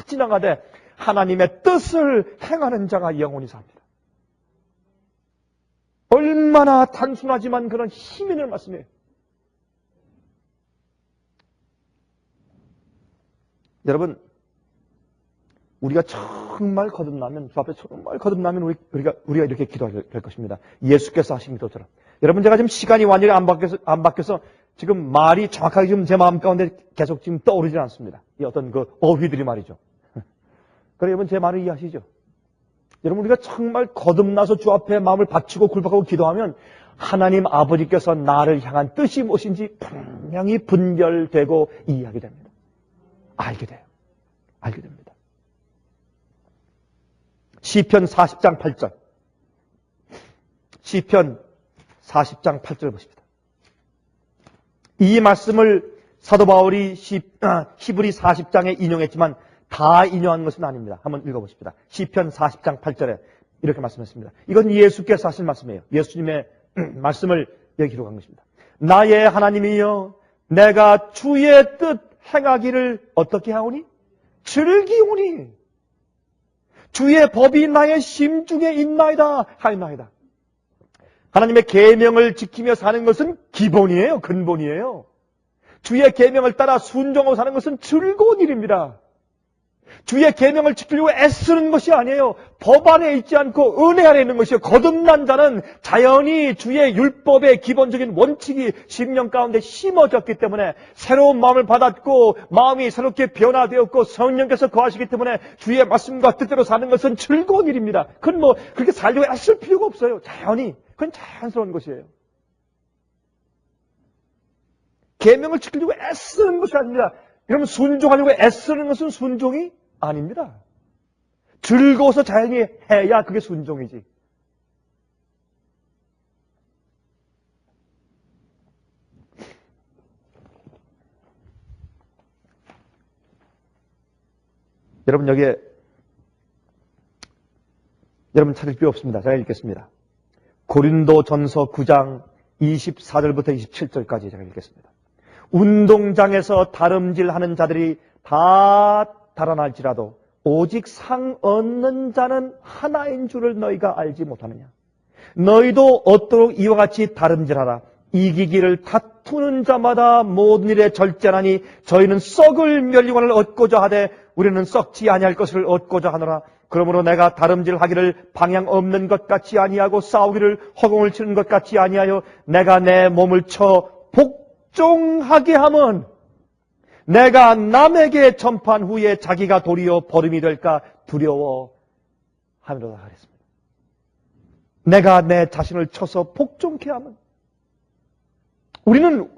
지나가되 하나님의 뜻을 행하는 자가 영원히 삽니다. 얼마나 단순하지만 그런 힘이 있는 말씀이에요. 여러분, 우리가 정말 거듭나면, 주 앞에 정말 거듭나면 우리가 이렇게 기도할 것입니다. 예수께서 하신 기도처럼. 여러분, 제가 지금 시간이 완전히 안 바뀌어서 지금 말이 정확하게 지금 제 마음 가운데 계속 지금 떠오르지 않습니다. 이 어떤 그 어휘들이 말이죠. 그래, 여러분, 제 말을 이해하시죠? 여러분, 우리가 정말 거듭나서 주 앞에 마음을 바치고 굴복하고 기도하면 하나님 아버지께서 나를 향한 뜻이 무엇인지 분명히 분별되고 이해하게 됩니다. 알게 돼요. 알게 됩니다. 시편 40장 8절. 시편 40장 8절 보십니다. 이 말씀을 사도 바울이 히브리 40장에 인용했지만 다 인용한 것은 아닙니다. 한번 읽어보십니다. 시편 40장 8절에 이렇게 말씀했습니다. 이건 예수께서 하신 말씀이에요. 예수님의 말씀을 여기 기록한 것입니다. 나의 하나님이여, 내가 주의 뜻 행하기를 어떻게 하오니? 즐기오니. 주의 법이 나의 심중에 있나이다 하였나이다. 하나님의 계명을 지키며 사는 것은 기본이에요. 근본이에요. 주의 계명을 따라 순종하고 사는 것은 즐거운 일입니다. 주의 계명을 지키려고 애쓰는 것이 아니에요. 법 안에 있지 않고 은혜 안에 있는 것이요. 거듭난 자는 자연히 주의 율법의 기본적인 원칙이 심령 가운데 심어졌기 때문에 새로운 마음을 받았고 마음이 새롭게 변화되었고 성령께서 거하시기 때문에 주의 말씀과 뜻대로 사는 것은 즐거운 일입니다. 그건 뭐 그렇게 살려고 애쓸 필요가 없어요. 자연히. 그건 자연스러운 것이에요. 계명을 지키려고 애쓰는 것이 아닙니다. 여러분, 순종하려고 애쓰는 것은 순종이 아닙니다. 즐거워서 자연히 해야 그게 순종이지. 여러분, 여기에 여러분 찾을 필요 없습니다. 제가 읽겠습니다. 고린도전서 9장 24절부터 27절까지 제가 읽겠습니다. 운동장에서 다름질하는 자들이 다 달아날지라도 오직 상 얻는 자는 하나인 줄을 너희가 알지 못하느냐. 너희도 얻도록 이와 같이 다름질하라. 이기기를 다투는 자마다 모든 일에 절제하니 저희는 썩을 멸류관을 얻고자 하되 우리는 썩지 아니할 것을 얻고자 하노라. 그러므로 내가 다름질하기를 방향 없는 것 같이 아니하고 싸우기를 허공을 치는 것 같이 아니하여 내가 내 몸을 쳐 복종하게 하면 내가 남에게 전파한 후에 자기가 도리어 버림이 될까 두려워하리로다 하랬습니다. 내가 내 자신을 쳐서 복종케 하면 우리는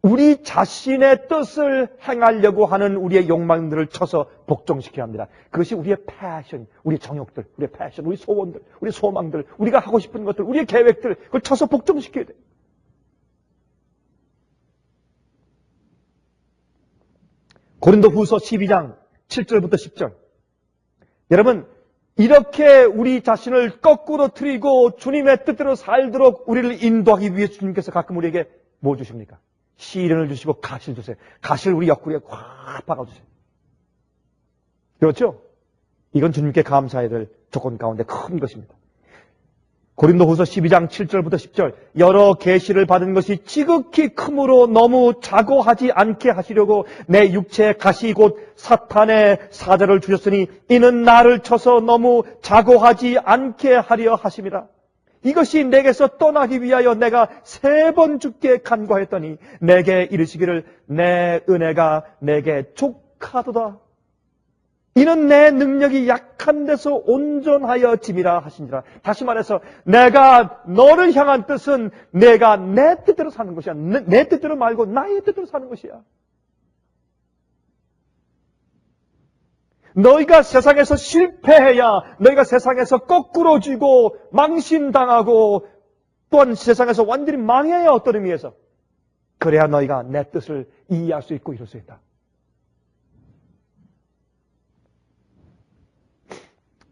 우리 자신의 뜻을 행하려고 하는 우리의 욕망들을 쳐서 복종시켜야 합니다. 그것이 우리의 패션, 우리의 정욕들, 우리의 패션, 우리 소원들, 우리 소망들, 우리가 하고 싶은 것들, 우리의 계획들, 그걸 쳐서 복종시켜야 돼요. 고린도후서 12장 7절부터 10절. 여러분, 이렇게 우리 자신을 거꾸로 틀이고 주님의 뜻대로 살도록 우리를 인도하기 위해 주님께서 가끔 우리에게 뭐 주십니까? 시련을 주시고 가시를 주세요. 가시를 우리 옆구리에 꽉 박아주세요. 그렇죠? 이건 주님께 감사해야 될 조건 가운데 큰 것입니다. 고린도후서 12장 7절부터 10절. 여러 계시를 받은 것이 지극히 크므로 너무 자고하지 않게 하시려고 내 육체의 가시 곧 사탄의 사자를 주셨으니 이는 나를 쳐서 너무 자고하지 않게 하려 하심이라. 이것이 내게서 떠나기 위하여 내가 3번 주께 간구하였더니 내게 이르시기를 내 은혜가 내게 족하도다. 이는 내 능력이 약한 데서 온전하여 짐이라 하시니라. 다시 말해서 내가 너를 향한 뜻은 내가 내 뜻대로 사는 것이야. 내 뜻대로 말고 나의 뜻대로 사는 것이야. 너희가 세상에서 실패해야 너희가 세상에서 거꾸로 지고 망신당하고 또한 세상에서 완전히 망해야 어떤 의미에서 그래야 너희가 내 뜻을 이해할 수 있고 이룰 수 있다.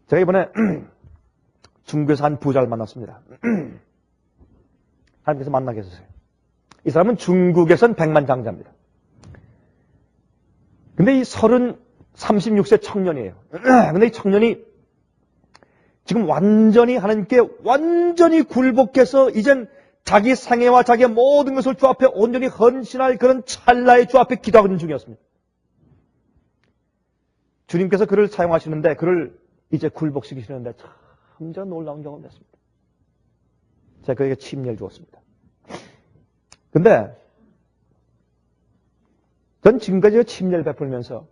제가 이번에 중국에서 한 부자를 만났습니다. 하나님께서 만나게 해주세요. 이 사람은 중국에선 백만장자입니다. 근데 이 36세 청년이에요. 근데 이 청년이 지금 완전히 하나님께 완전히 굴복해서 이젠 자기 생애와 자기의 모든 것을 주 앞에 온전히 헌신할 그런 찰나의 주 앞에 기도하고 있는 중이었습니다. 주님께서 그를 사용하시는데 그를 이제 굴복시키시는데 참 놀라운 경험이었습니다. 제가 그에게 침례를 주었습니다. 근데 전 지금까지 침례를 베풀면서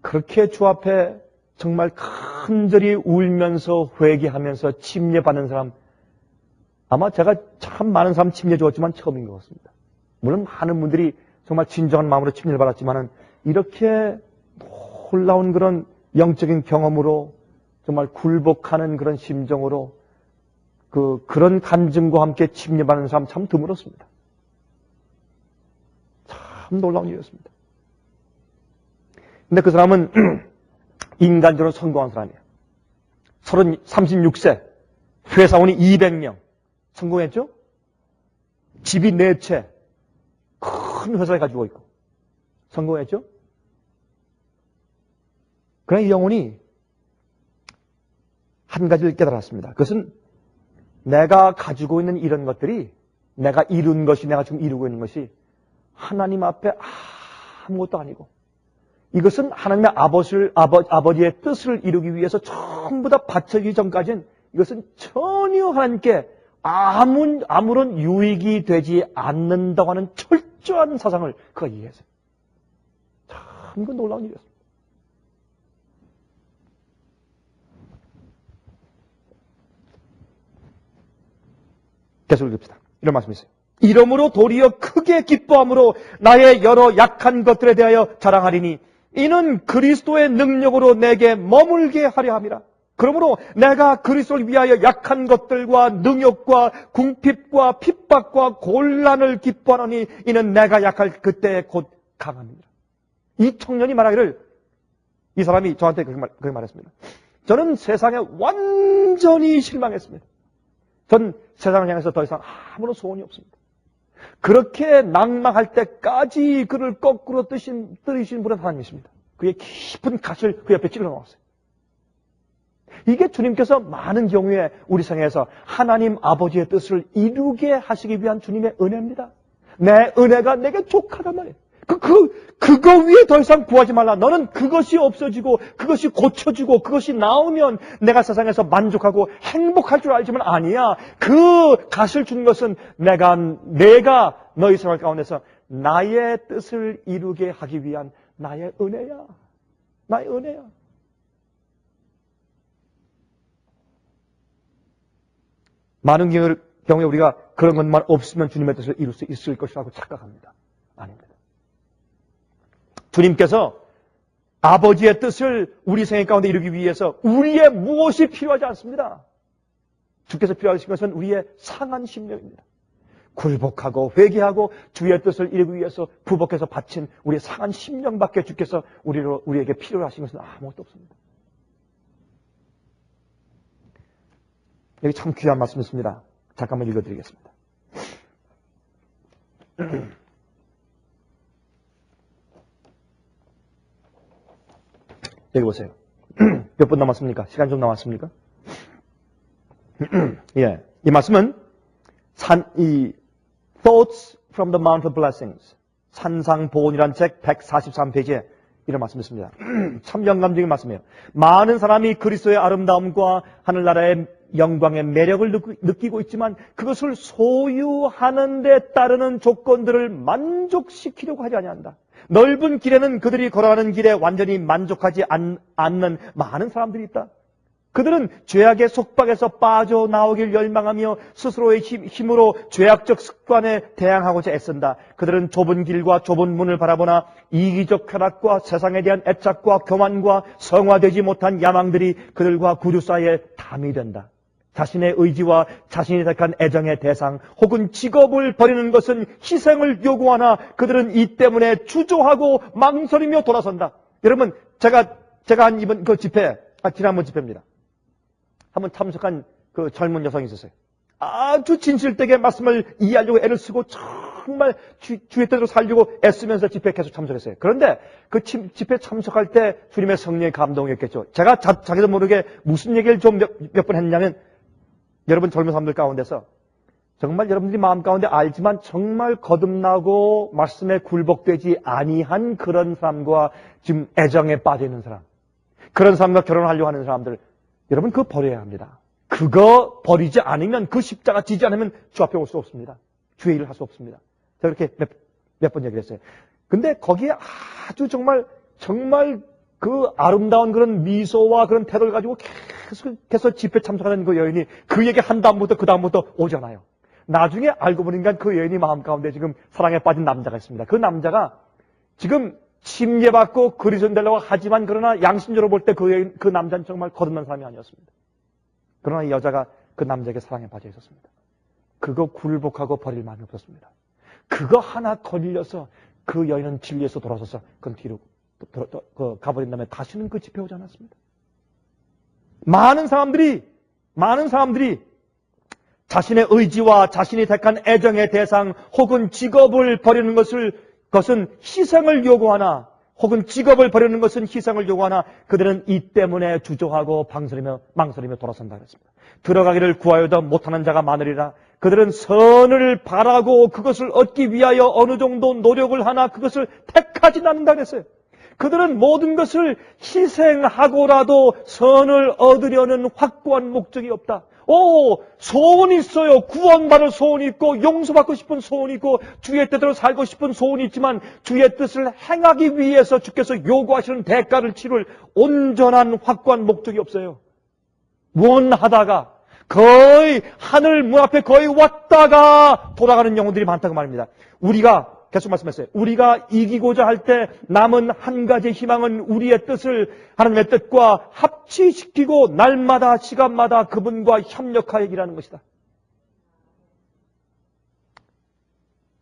그렇게 주 앞에 정말 간절히 울면서 회개하면서 침례받는 사람, 아마 제가 참 많은 사람 침례 주었지만 처음인 것 같습니다. 물론 많은 분들이 정말 진정한 마음으로 침례를 받았지만은 이렇게 놀라운 그런 영적인 경험으로 정말 굴복하는 그런 심정으로 그런 간증과 함께 침례받는 사람 참 드물었습니다. 참 놀라운 일이었습니다. 근데 그 사람은 인간적으로 성공한 사람이에요. 36세, 회사원이 200명. 성공했죠? 집이 4채, 큰 회사를 가지고 있고. 성공했죠? 그러나 이 영혼이 한 가지를 깨달았습니다. 그것은 내가 가지고 있는 이런 것들이, 내가 이룬 것이, 내가 지금 이루고 있는 것이 하나님 앞에 아무것도 아니고, 이것은 하나님의 아버지의 뜻을 이루기 위해서 전부 다 바쳐지기 전까지는 이것은 전혀 하나님께 아무런 유익이 되지 않는다고 하는 철저한 사상을 그가 이해했어요. 참 그 놀라운 일이었습니다. 계속 읽읍시다. 이런 말씀이 있어요. 이러므로 도리어 크게 기뻐함으로 나의 여러 약한 것들에 대하여 자랑하리니 이는 그리스도의 능력으로 내게 머물게 하려 함이라. 그러므로 내가 그리스도를 위하여 약한 것들과 능욕과 궁핍과 핍박과 곤란을 기뻐하노니 이는 내가 약할 그때에 곧 강함이라. 이 청년이 말하기를, 이 사람이 저한테 그렇게 말했습니다. 저는 세상에 완전히 실망했습니다. 전 세상을 향해서 더 이상 아무런 소원이 없습니다. 그렇게 낭망할 때까지 그를 거꾸로 뜨신 분은 하나님이십니다. 그의 깊은 가시를 그 옆에 찔러 넣었어요. 이게 주님께서 많은 경우에 우리 생애에서 하나님 아버지의 뜻을 이루게 하시기 위한 주님의 은혜입니다. 내 은혜가 내게 족하단 말이에요. 그거 위에 더 이상 구하지 말라. 너는 그것이 없어지고 그것이 고쳐지고 그것이 나오면 내가 세상에서 만족하고 행복할 줄 알지만 아니야. 그 가시를 주는 것은 내가 너희 생활 가운데서 나의 뜻을 이루게 하기 위한 나의 은혜야. 나의 은혜야. 많은 경우에 우리가 그런 것만 없으면 주님의 뜻을 이룰 수 있을 것이라고 착각합니다. 아닙니다. 주님께서 아버지의 뜻을 우리 생애 가운데 이루기 위해서 우리의 무엇이 필요하지 않습니다. 주께서 필요하신 것은 우리의 상한 심령입니다. 굴복하고 회개하고 주의 뜻을 이루기 위해서 부복해서 바친 우리의 상한 심령밖에 주께서 우리에게 필요로 하신 것은 아무것도 없습니다. 여기 참 귀한 말씀이 있습니다. 잠깐만 읽어드리겠습니다. 여기 보세요. 몇 분 남았습니까? 시간 좀 남았습니까? 예, 이 말씀은 이 Thoughts from the Mount of Blessings, 산상보온이라는 책 143페이지에 이런 말씀이 있습니다. 참 영감적인 말씀이에요. 많은 사람이 그리스도의 아름다움과 하늘나라의 영광의 매력을 느끼고 있지만 그것을 소유하는 데 따르는 조건들을 만족시키려고 하지 아니한다. 넓은 길에는 그들이 걸어가는 길에 완전히 만족하지 않는 많은 사람들이 있다. 그들은 죄악의 속박에서 빠져나오길 열망하며 스스로의 힘으로 죄악적 습관에 대항하고자 애쓴다. 그들은 좁은 길과 좁은 문을 바라보나 이기적 쾌락과 세상에 대한 애착과 교만과 성화되지 못한 야망들이 그들과 구주 사이에 담이 된다. 자신의 의지와 자신이 택한 애정의 대상 혹은 직업을 버리는 것은 희생을 요구하나 그들은 이 때문에 주저하고 망설이며 돌아선다. 여러분, 제가 한 이번 그 집회, 지난번 집회입니다. 한번 참석한 그 젊은 여성이 있었어요. 아주 진실되게 말씀을 이해하려고 애를 쓰고 정말 주의 뜻대로 살려고 애쓰면서 집회에 계속 참석했어요. 그런데 그 집회 참석할 때 주님의 성령의 감동이었겠죠. 제가 자기도 모르게 무슨 얘기를 좀 몇 번 했냐면, 여러분 젊은 사람들 가운데서 정말 여러분들이 마음 가운데 알지만 정말 거듭나고 말씀에 굴복되지 아니한 그런 사람과 지금 애정에 빠져 있는 사람, 그런 사람과 결혼하려고 하는 사람들, 여러분 그거 버려야 합니다. 그거 버리지 않으면, 그 십자가 지지 않으면 주 앞에 올 수 없습니다. 주의 일을 할 수 없습니다. 제가 그렇게 몇 번 얘기를 했어요. 근데 거기에 아주 정말 그 아름다운 그런 미소와 그런 태도를 가지고 계속 집회 참석하는 그 여인이 그 얘기 한 다음부터 그 다음부터 오잖아요. 나중에 알고 보니까 그 여인이 마음 가운데 지금 사랑에 빠진 남자가 있습니다. 그 남자가 지금 침례받고 그리스도인 되려고 하지만 그러나 양심적으로 볼 때 그 남자는 정말 거듭난 사람이 아니었습니다. 그러나 이 여자가 그 남자에게 사랑에 빠져 있었습니다. 그거 굴복하고 버릴 마음이 없었습니다. 그거 하나 걸려서 그 여인은 진리에서 돌아서서 그 뒤로 가버린 다음에 다시는 그 집회 오지 않았습니다. 많은 사람들이 자신의 의지와 자신이 택한 애정의 대상 혹은 직업을 버리는 것은 희생을 요구하나, 혹은 직업을 버리는 것은 희생을 요구하나 그들은 이 때문에 주저하고 망설이며 돌아선다 그랬습니다. 들어가기를 구하여도 못하는 자가 많으리라. 그들은 선을 바라고 그것을 얻기 위하여 어느 정도 노력을 하나 그것을 택하지 않는다 그랬어요. 그들은 모든 것을 희생하고라도 선을 얻으려는 확고한 목적이 없다. 소원이 있어요. 구원받을 소원이 있고 용서받고 싶은 소원이 있고 주의 뜻대로 살고 싶은 소원이 있지만 주의 뜻을 행하기 위해서 주께서 요구하시는 대가를 치를 온전한 확고한 목적이 없어요. 원하다가 거의 하늘 문 앞에 거의 왔다가 돌아가는 영혼들이 많다고 말입니다. 우리가 계속 말씀했어요. 우리가 이기고자 할 때 남은 한 가지 희망은 우리의 뜻을 하나님의 뜻과 합치시키고 날마다 시간마다 그분과 협력하여 일하는 것이다.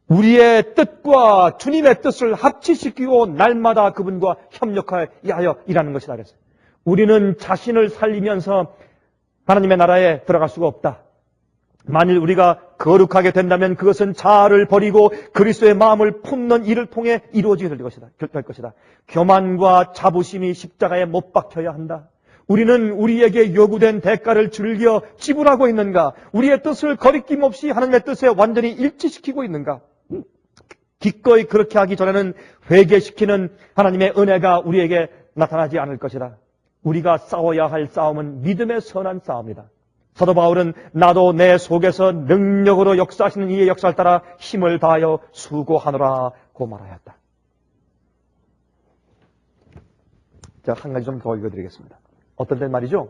우리의 뜻과 주님의 뜻을 합치시키고 날마다 그분과 협력하여 일하는 것이다 그랬어요. 우리는 자신을 살리면서 하나님의 나라에 들어갈 수가 없다. 만일 우리가 거룩하게 된다면 그것은 자아를 버리고 그리스도의 마음을 품는 일을 통해 이루어지게 될 것이다. 교만과 자부심이 십자가에 못 박혀야 한다. 우리는 우리에게 요구된 대가를 즐겨 지불하고 있는가? 우리의 뜻을 거리낌 없이 하나님의 뜻에 완전히 일치시키고 있는가? 기꺼이 그렇게 하기 전에는 회개시키는 하나님의 은혜가 우리에게 나타나지 않을 것이다. 우리가 싸워야 할 싸움은 믿음의 선한 싸움이다. 사도 바울은 나도 내 속에서 능력으로 역사하시는 이의 역사를 따라 힘을 다하여 수고하노라고 말하였다. 제가 한 가지 좀 더 읽어드리겠습니다. 어떤 때 말이죠.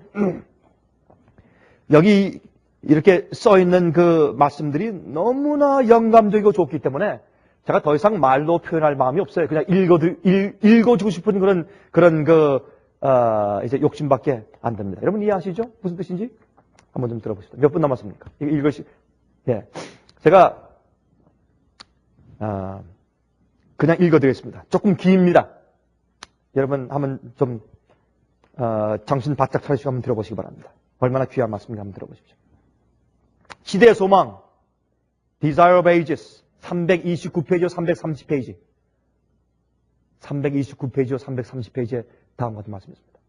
여기 이렇게 써있는 그 말씀들이 너무나 영감적이고 좋기 때문에 제가 더 이상 말로 표현할 마음이 없어요. 그냥 읽어주고 싶은 그런 이제 욕심밖에 안 됩니다. 여러분 이해하시죠? 무슨 뜻인지? 한번 좀 들어보시죠. 몇 분 남았습니까? 예. 제가, 그냥 읽어드리겠습니다. 조금 깁니다. 여러분 한번 좀, 정신 바짝 차리시고 한번 들어보시기 바랍니다. 얼마나 귀한 말씀인지 한번 들어보십시오. 시대의 소망, Desire of Ages, 329페이지와 330페이지. 329페이지와 330페이지에 다음과 같은 말씀이 있습니다.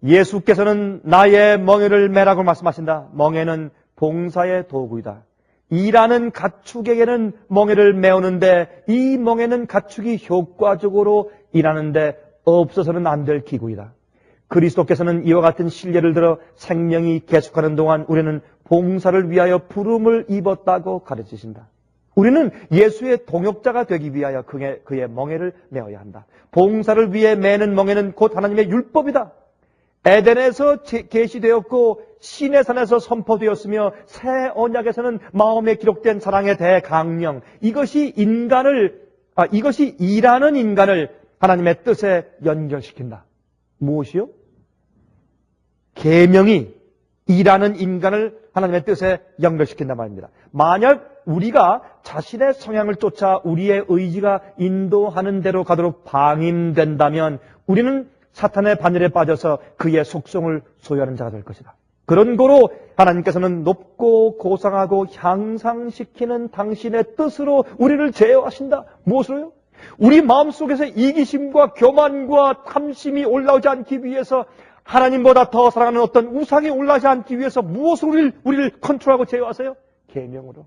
예수께서는 나의 멍에를 매라고 말씀하신다. 멍에는 봉사의 도구이다. 일하는 가축에게는 멍에를 메우는데 이 멍에는 가축이 효과적으로 일하는데 없어서는 안 될 기구이다. 그리스도께서는 이와 같은 신뢰를 들어 생명이 계속하는 동안 우리는 봉사를 위하여 부름을 입었다고 가르치신다. 우리는 예수의 동역자가 되기 위하여 그의 멍에를 메어야 한다. 봉사를 위해 매는 멍에는 곧 하나님의 율법이다. 에덴에서 계시되었고 시내 산에서 선포되었으며 새 언약에서는 마음에 기록된 사랑의 대강령. 이것이 일하는 인간을 하나님의 뜻에 연결시킨다. 무엇이요? 계명이 일하는 인간을 하나님의 뜻에 연결시킨단 말입니다. 만약 우리가 자신의 성향을 쫓아 우리의 의지가 인도하는 대로 가도록 방임된다면 우리는 사탄의 반열에 빠져서 그의 속성을 소유하는 자가 될 것이다. 그런 거로 하나님께서는 높고 고상하고 향상시키는 당신의 뜻으로 우리를 제어하신다. 무엇으로요? 우리 마음속에서 이기심과 교만과 탐심이 올라오지 않기 위해서 하나님보다 더 사랑하는 어떤 우상이 올라오지 않기 위해서 무엇으로 우리를 컨트롤하고 제어하세요? 계명으로.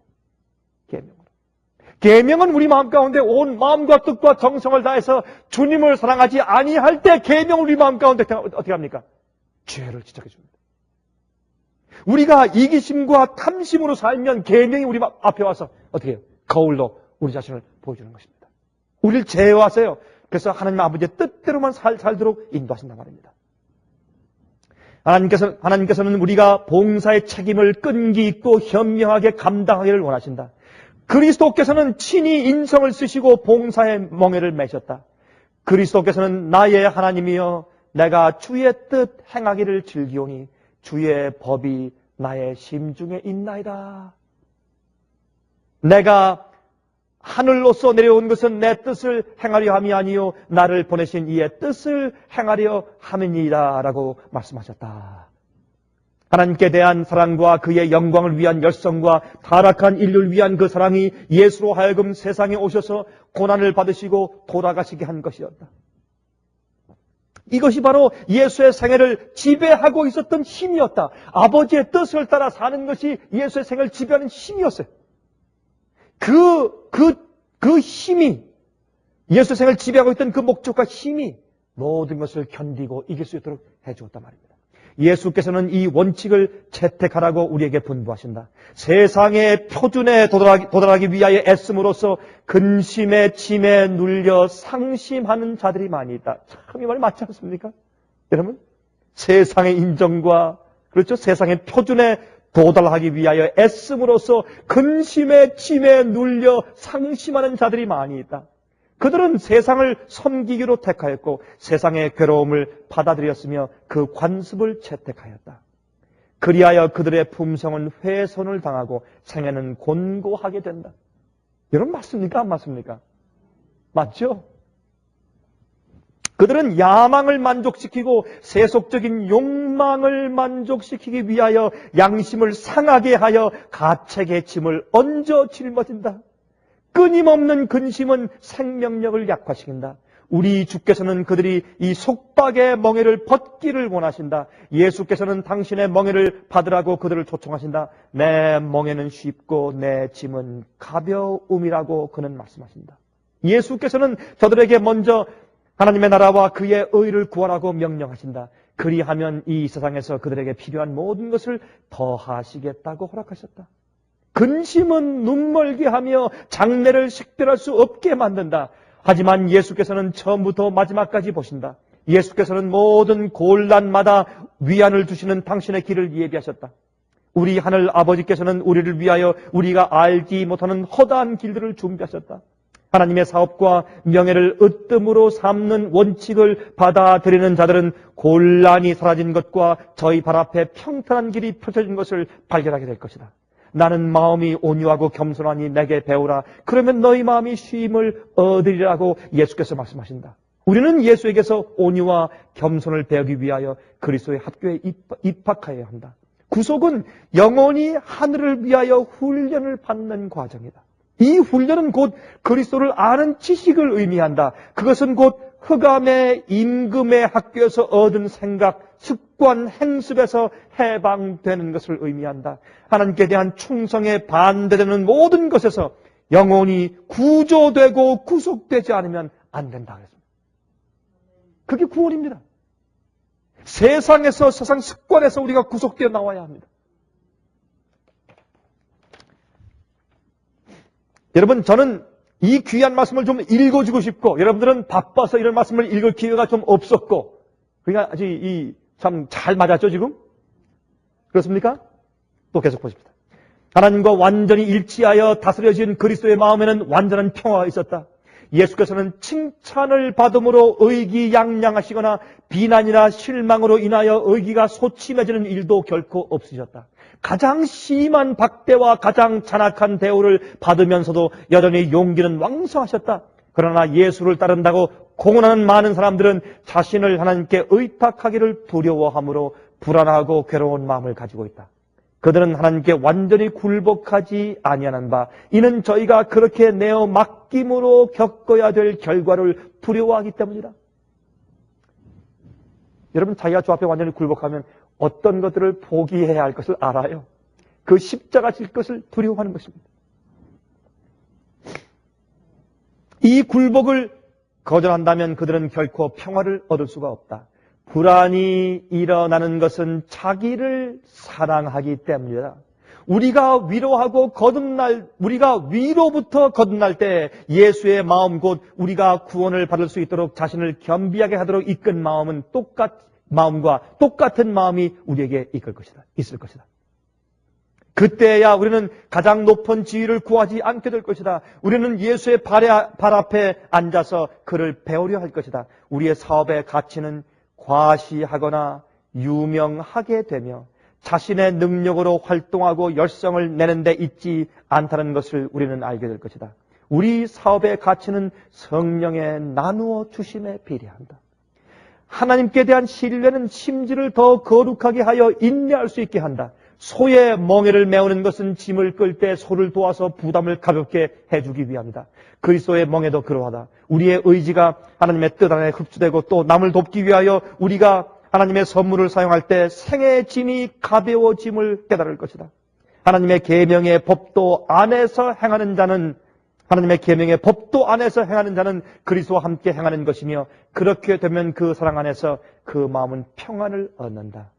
계명은 우리 마음 가운데 온 마음과 뜻과 정성을 다해서 주님을 사랑하지 아니할 때 계명은 우리 마음 가운데 어떻게 합니까? 죄를 지적해 줍니다. 우리가 이기심과 탐심으로 살면 계명이 우리 앞에 와서 어떻게 해요? 거울로 우리 자신을 보여주는 것입니다. 우리를 제어하세요. 그래서 하나님 아버지의 뜻대로만 살도록 인도하신단 말입니다. 하나님께서는 우리가 봉사의 책임을 끈기 있고 현명하게 감당하기를 원하신다. 그리스도께서는 친히 인성을 쓰시고 봉사의 멍에를 매셨다. 그리스도께서는 나의 하나님이여 내가 주의 뜻 행하기를 즐기오니 주의 법이 나의 심중에 있나이다. 내가 하늘로서 내려온 것은 내 뜻을 행하려 함이 아니요 나를 보내신 이의 뜻을 행하려 함이니이다 라고 말씀하셨다. 하나님께 대한 사랑과 그의 영광을 위한 열성과 타락한 인류를 위한 그 사랑이 예수로 하여금 세상에 오셔서 고난을 받으시고 돌아가시게 한 것이었다. 이것이 바로 예수의 생애를 지배하고 있었던 힘이었다. 아버지의 뜻을 따라 사는 것이 예수의 생애를 지배하는 힘이었어요. 그 힘이, 예수의 생애를 지배하고 있던 그 목적과 힘이 모든 것을 견디고 이길 수 있도록 해주었단 말입니다. 예수께서는 이 원칙을 채택하라고 우리에게 분부하신다. 세상의 표준에 도달하기 위하여 애씀으로써 근심에 짐에 눌려 상심하는 자들이 많이 있다. 참 이 말 맞지 않습니까? 여러분, 세상의 인정과 그렇죠? 세상의 표준에 도달하기 위하여 애씀으로써 근심에 짐에 눌려 상심하는 자들이 많이 있다. 그들은 세상을 섬기기로 택하였고 세상의 괴로움을 받아들였으며 그 관습을 채택하였다. 그리하여 그들의 품성은 훼손을 당하고 생애는 곤고하게 된다. 여러분 맞습니까? 안 맞습니까? 맞죠? 그들은 야망을 만족시키고 세속적인 욕망을 만족시키기 위하여 양심을 상하게 하여 가책의 짐을 얹어 짊어진다. 끊임없는 근심은 생명력을 약화시킨다. 우리 주께서는 그들이 이 속박의 멍에를 벗기를 원하신다. 예수께서는 당신의 멍에를 받으라고 그들을 초청하신다. 내 멍에는 쉽고 내 짐은 가벼움이라고 그는 말씀하신다. 예수께서는 저들에게 먼저 하나님의 나라와 그의 의를 구하라고 명령하신다. 그리하면 이 세상에서 그들에게 필요한 모든 것을 더하시겠다고 허락하셨다. 근심은 눈멀게 하며 장래를 식별할 수 없게 만든다. 하지만 예수께서는 처음부터 마지막까지 보신다. 예수께서는 모든 곤란마다 위안을 주시는 당신의 길을 예비하셨다. 우리 하늘 아버지께서는 우리를 위하여 우리가 알지 못하는 허다한 길들을 준비하셨다. 하나님의 사업과 명예를 으뜸으로 삼는 원칙을 받아들이는 자들은 곤란이 사라진 것과 저희 발 앞에 평탄한 길이 펼쳐진 것을 발견하게 될 것이다. 나는 마음이 온유하고 겸손하니 내게 배우라. 그러면 너희 마음이 쉼을 얻으리라고 예수께서 말씀하신다. 우리는 예수에게서 온유와 겸손을 배우기 위하여 그리스도의 학교에 입학하여야 한다. 구속은 영원히 하늘을 위하여 훈련을 받는 과정이다. 이 훈련은 곧 그리스도를 아는 지식을 의미한다. 그것은 곧 흑암의 임금의 학교에서 얻은 생각, 습관, 행습에서 해방되는 것을 의미한다. 하나님께 대한 충성에 반대되는 모든 것에서 영혼이 구조되고 구속되지 않으면 안 된다 그랬습니다. 그게 구원입니다. 세상에서, 세상 습관에서 우리가 구속되어 나와야 합니다. 여러분, 저는 이 귀한 말씀을 좀 읽어주고 싶고, 여러분들은 바빠서 이런 말씀을 읽을 기회가 좀 없었고, 그러니까 아주 참 잘 맞았죠, 지금? 그렇습니까? 또 계속 보십시다. 하나님과 완전히 일치하여 다스려진 그리스도의 마음에는 완전한 평화가 있었다. 예수께서는 칭찬을 받음으로 의기양양하시거나 비난이나 실망으로 인하여 의기가 소침해지는 일도 결코 없으셨다. 가장 심한 박대와 가장 잔악한 대우를 받으면서도 여전히 용기는 왕성하셨다. 그러나 예수를 따른다고 공언하는 많은 사람들은 자신을 하나님께 의탁하기를 두려워함으로 불안하고 괴로운 마음을 가지고 있다. 그들은 하나님께 완전히 굴복하지 아니하는 바, 이는 저희가 그렇게 내어 맡김으로 겪어야 될 결과를 두려워하기 때문이다. 여러분, 자기가 주 앞에 완전히 굴복하면 어떤 것들을 포기해야 할 것을 알아요. 그 십자가 질 것을 두려워하는 것입니다. 이 굴복을 거절한다면 그들은 결코 평화를 얻을 수가 없다. 불안이 일어나는 것은 자기를 사랑하기 때문이다. 우리가 위로부터 거듭날 때 예수의 마음 곧 우리가 구원을 받을 수 있도록 자신을 겸비하게 하도록 이끈 마음과 똑같은 마음이 우리에게 있을 것이다. 그때야 우리는 가장 높은 지위를 구하지 않게 될 것이다. 우리는 예수의 발 앞에 앉아서 그를 배우려 할 것이다. 우리의 사업의 가치는 과시하거나 유명하게 되며 자신의 능력으로 활동하고 열성을 내는 데 있지 않다는 것을 우리는 알게 될 것이다. 우리 사업의 가치는 성령의 나누어 주심에 비례한다. 하나님께 대한 신뢰는 심지를 더 거룩하게 하여 인내할 수 있게 한다. 소의 멍에를 메우는 것은 짐을 끌 때 소를 도와서 부담을 가볍게 해주기 위함이다. 그리스도의 멍에도 그러하다. 우리의 의지가 하나님의 뜻 안에 흡수되고 또 남을 돕기 위하여 우리가 하나님의 선물을 사용할 때 생의 짐이 가벼워짐을 깨달을 것이다. 하나님의 계명의 법도 안에서 행하는 자는 그리스도와 함께 행하는 것이며 그렇게 되면 그 사랑 안에서 그 마음은 평안을 얻는다.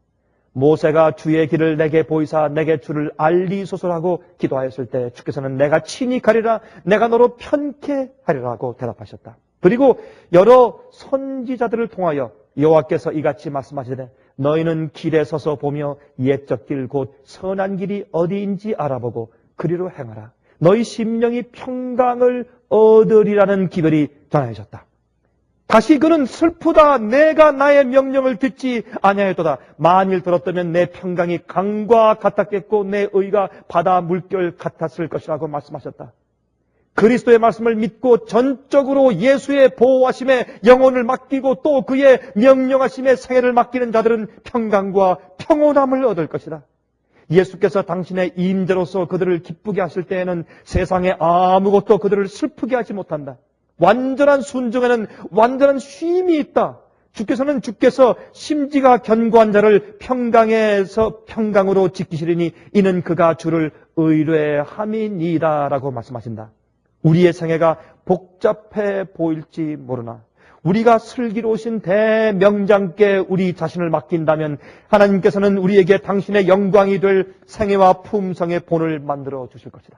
모세가 주의 길을 내게 보이사 내게 주를 알리소서라고 기도하였을 때 주께서는 내가 친히 가리라 내가 너로 편케 하리라고 대답하셨다. 그리고 여러 선지자들을 통하여 여호와께서 이같이 말씀하시되 너희는 길에 서서 보며 옛적 길 곧 선한 길이 어디인지 알아보고 그리로 행하라. 너희 심령이 평강을 얻으리라는 기별이 전하여졌다. 다시 그는 슬프다. 내가 나의 명령을 듣지 아니하였도다. 만일 들었다면 내 평강이 강과 같았겠고 내 의가 바다 물결 같았을 것이라고 말씀하셨다. 그리스도의 말씀을 믿고 전적으로 예수의 보호하심에 영혼을 맡기고 또 그의 명령하심에 생애를 맡기는 자들은 평강과 평온함을 얻을 것이다. 예수께서 당신의 임재로서 그들을 기쁘게 하실 때에는 세상에 아무것도 그들을 슬프게 하지 못한다. 완전한 순종에는 완전한 쉼이 있다. 주께서 심지가 견고한 자를 평강에서 평강으로 지키시리니 이는 그가 주를 의뢰함이니이다 라고 말씀하신다. 우리의 생애가 복잡해 보일지 모르나 우리가 슬기로우신 대명장께 우리 자신을 맡긴다면 하나님께서는 우리에게 당신의 영광이 될 생애와 품성의 본을 만들어 주실 것이다.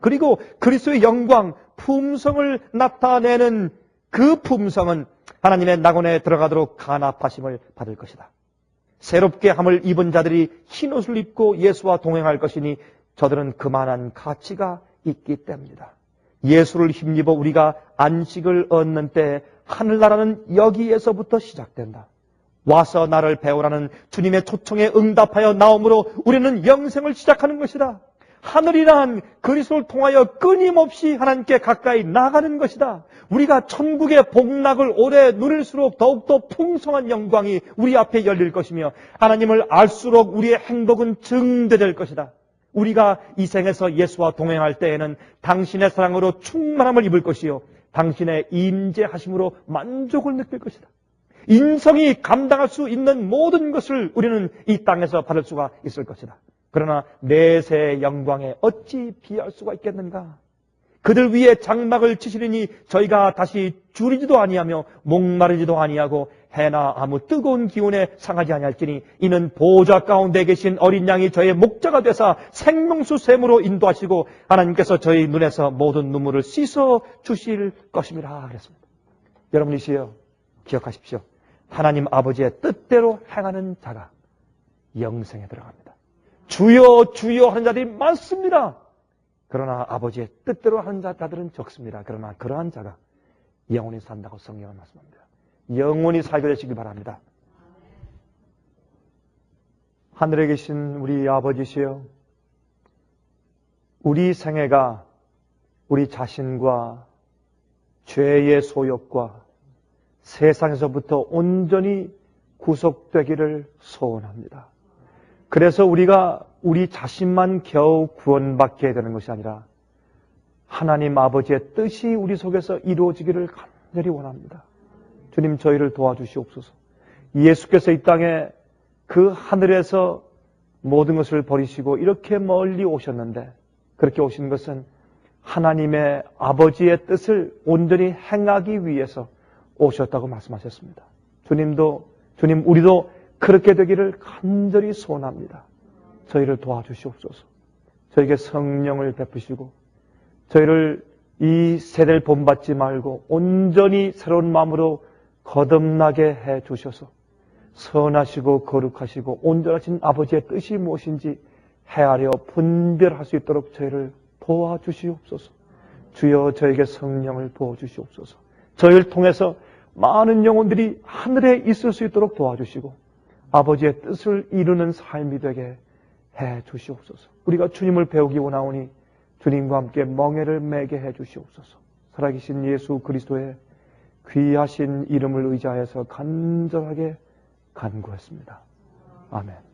그리고 그리스도의 영광, 품성을 나타내는 그 품성은 하나님의 낙원에 들어가도록 간합하심을 받을 것이다. 새롭게 함을 입은 자들이 흰옷을 입고 예수와 동행할 것이니 저들은 그만한 가치가 있기 때문이다. 예수를 힘입어 우리가 안식을 얻는 때 하늘나라는 여기에서부터 시작된다. 와서 나를 배우라는 주님의 초청에 응답하여 나옴으로 우리는 영생을 시작하는 것이다. 하늘이란 그리스도를 통하여 끊임없이 하나님께 가까이 나가는 것이다. 우리가 천국의 복락을 오래 누릴수록 더욱더 풍성한 영광이 우리 앞에 열릴 것이며 하나님을 알수록 우리의 행복은 증대될 것이다. 우리가 이 생에서 예수와 동행할 때에는 당신의 사랑으로 충만함을 입을 것이요 당신의 임재하심으로 만족을 느낄 것이다. 인성이 감당할 수 있는 모든 것을 우리는 이 땅에서 받을 수가 있을 것이다. 그러나 내세의 영광에 어찌 비할 수가 있겠는가? 그들 위에 장막을 치시리니 저희가 다시 줄이지도 아니하며 목마르지도 아니하고 해나 아무 뜨거운 기운에 상하지 아니할지니 이는 보좌 가운데 계신 어린 양이 저의 목자가 되사 생명수 샘으로 인도하시고 하나님께서 저희 눈에서 모든 눈물을 씻어 주실 것입니다. 그랬습니다. 여러분이시여 기억하십시오. 하나님 아버지의 뜻대로 행하는 자가 영생에 들어갑니다. 주여 주여 하는 자들이 많습니다. 그러나 아버지의 뜻대로 하는 자들은 적습니다. 그러나 그러한 자가 영원히 산다고 성경은 말씀합니다. 영원히 살게 되시기 바랍니다. 하늘에 계신 우리 아버지시여, 우리 생애가 우리 자신과 죄의 소욕과 세상에서부터 온전히 구속되기를 소원합니다. 그래서 우리가 우리 자신만 겨우 구원받게 되는 것이 아니라 하나님 아버지의 뜻이 우리 속에서 이루어지기를 간절히 원합니다. 주님, 저희를 도와주시옵소서. 예수께서 이 땅에 그 하늘에서 모든 것을 버리시고 이렇게 멀리 오셨는데, 그렇게 오신 것은 하나님의 아버지의 뜻을 온전히 행하기 위해서 오셨다고 말씀하셨습니다. 주님 우리도 그렇게 되기를 간절히 소원합니다. 저희를 도와주시옵소서. 저에게 성령을 베푸시고 저희를 이 세대를 본받지 말고 온전히 새로운 마음으로 거듭나게 해 주셔서 선하시고 거룩하시고 온전하신 아버지의 뜻이 무엇인지 헤아려 분별할 수 있도록 저희를 도와주시옵소서. 주여 저에게 성령을 부어주시옵소서. 저희를 통해서 많은 영혼들이 하늘에 있을 수 있도록 도와주시고 아버지의 뜻을 이루는 삶이 되게 해 주시옵소서. 우리가 주님을 배우기 원하오니 주님과 함께 멍에를 매게 해 주시옵소서. 살아계신 예수 그리스도의 귀하신 이름을 의지하여서 간절하게 간구했습니다. 아멘.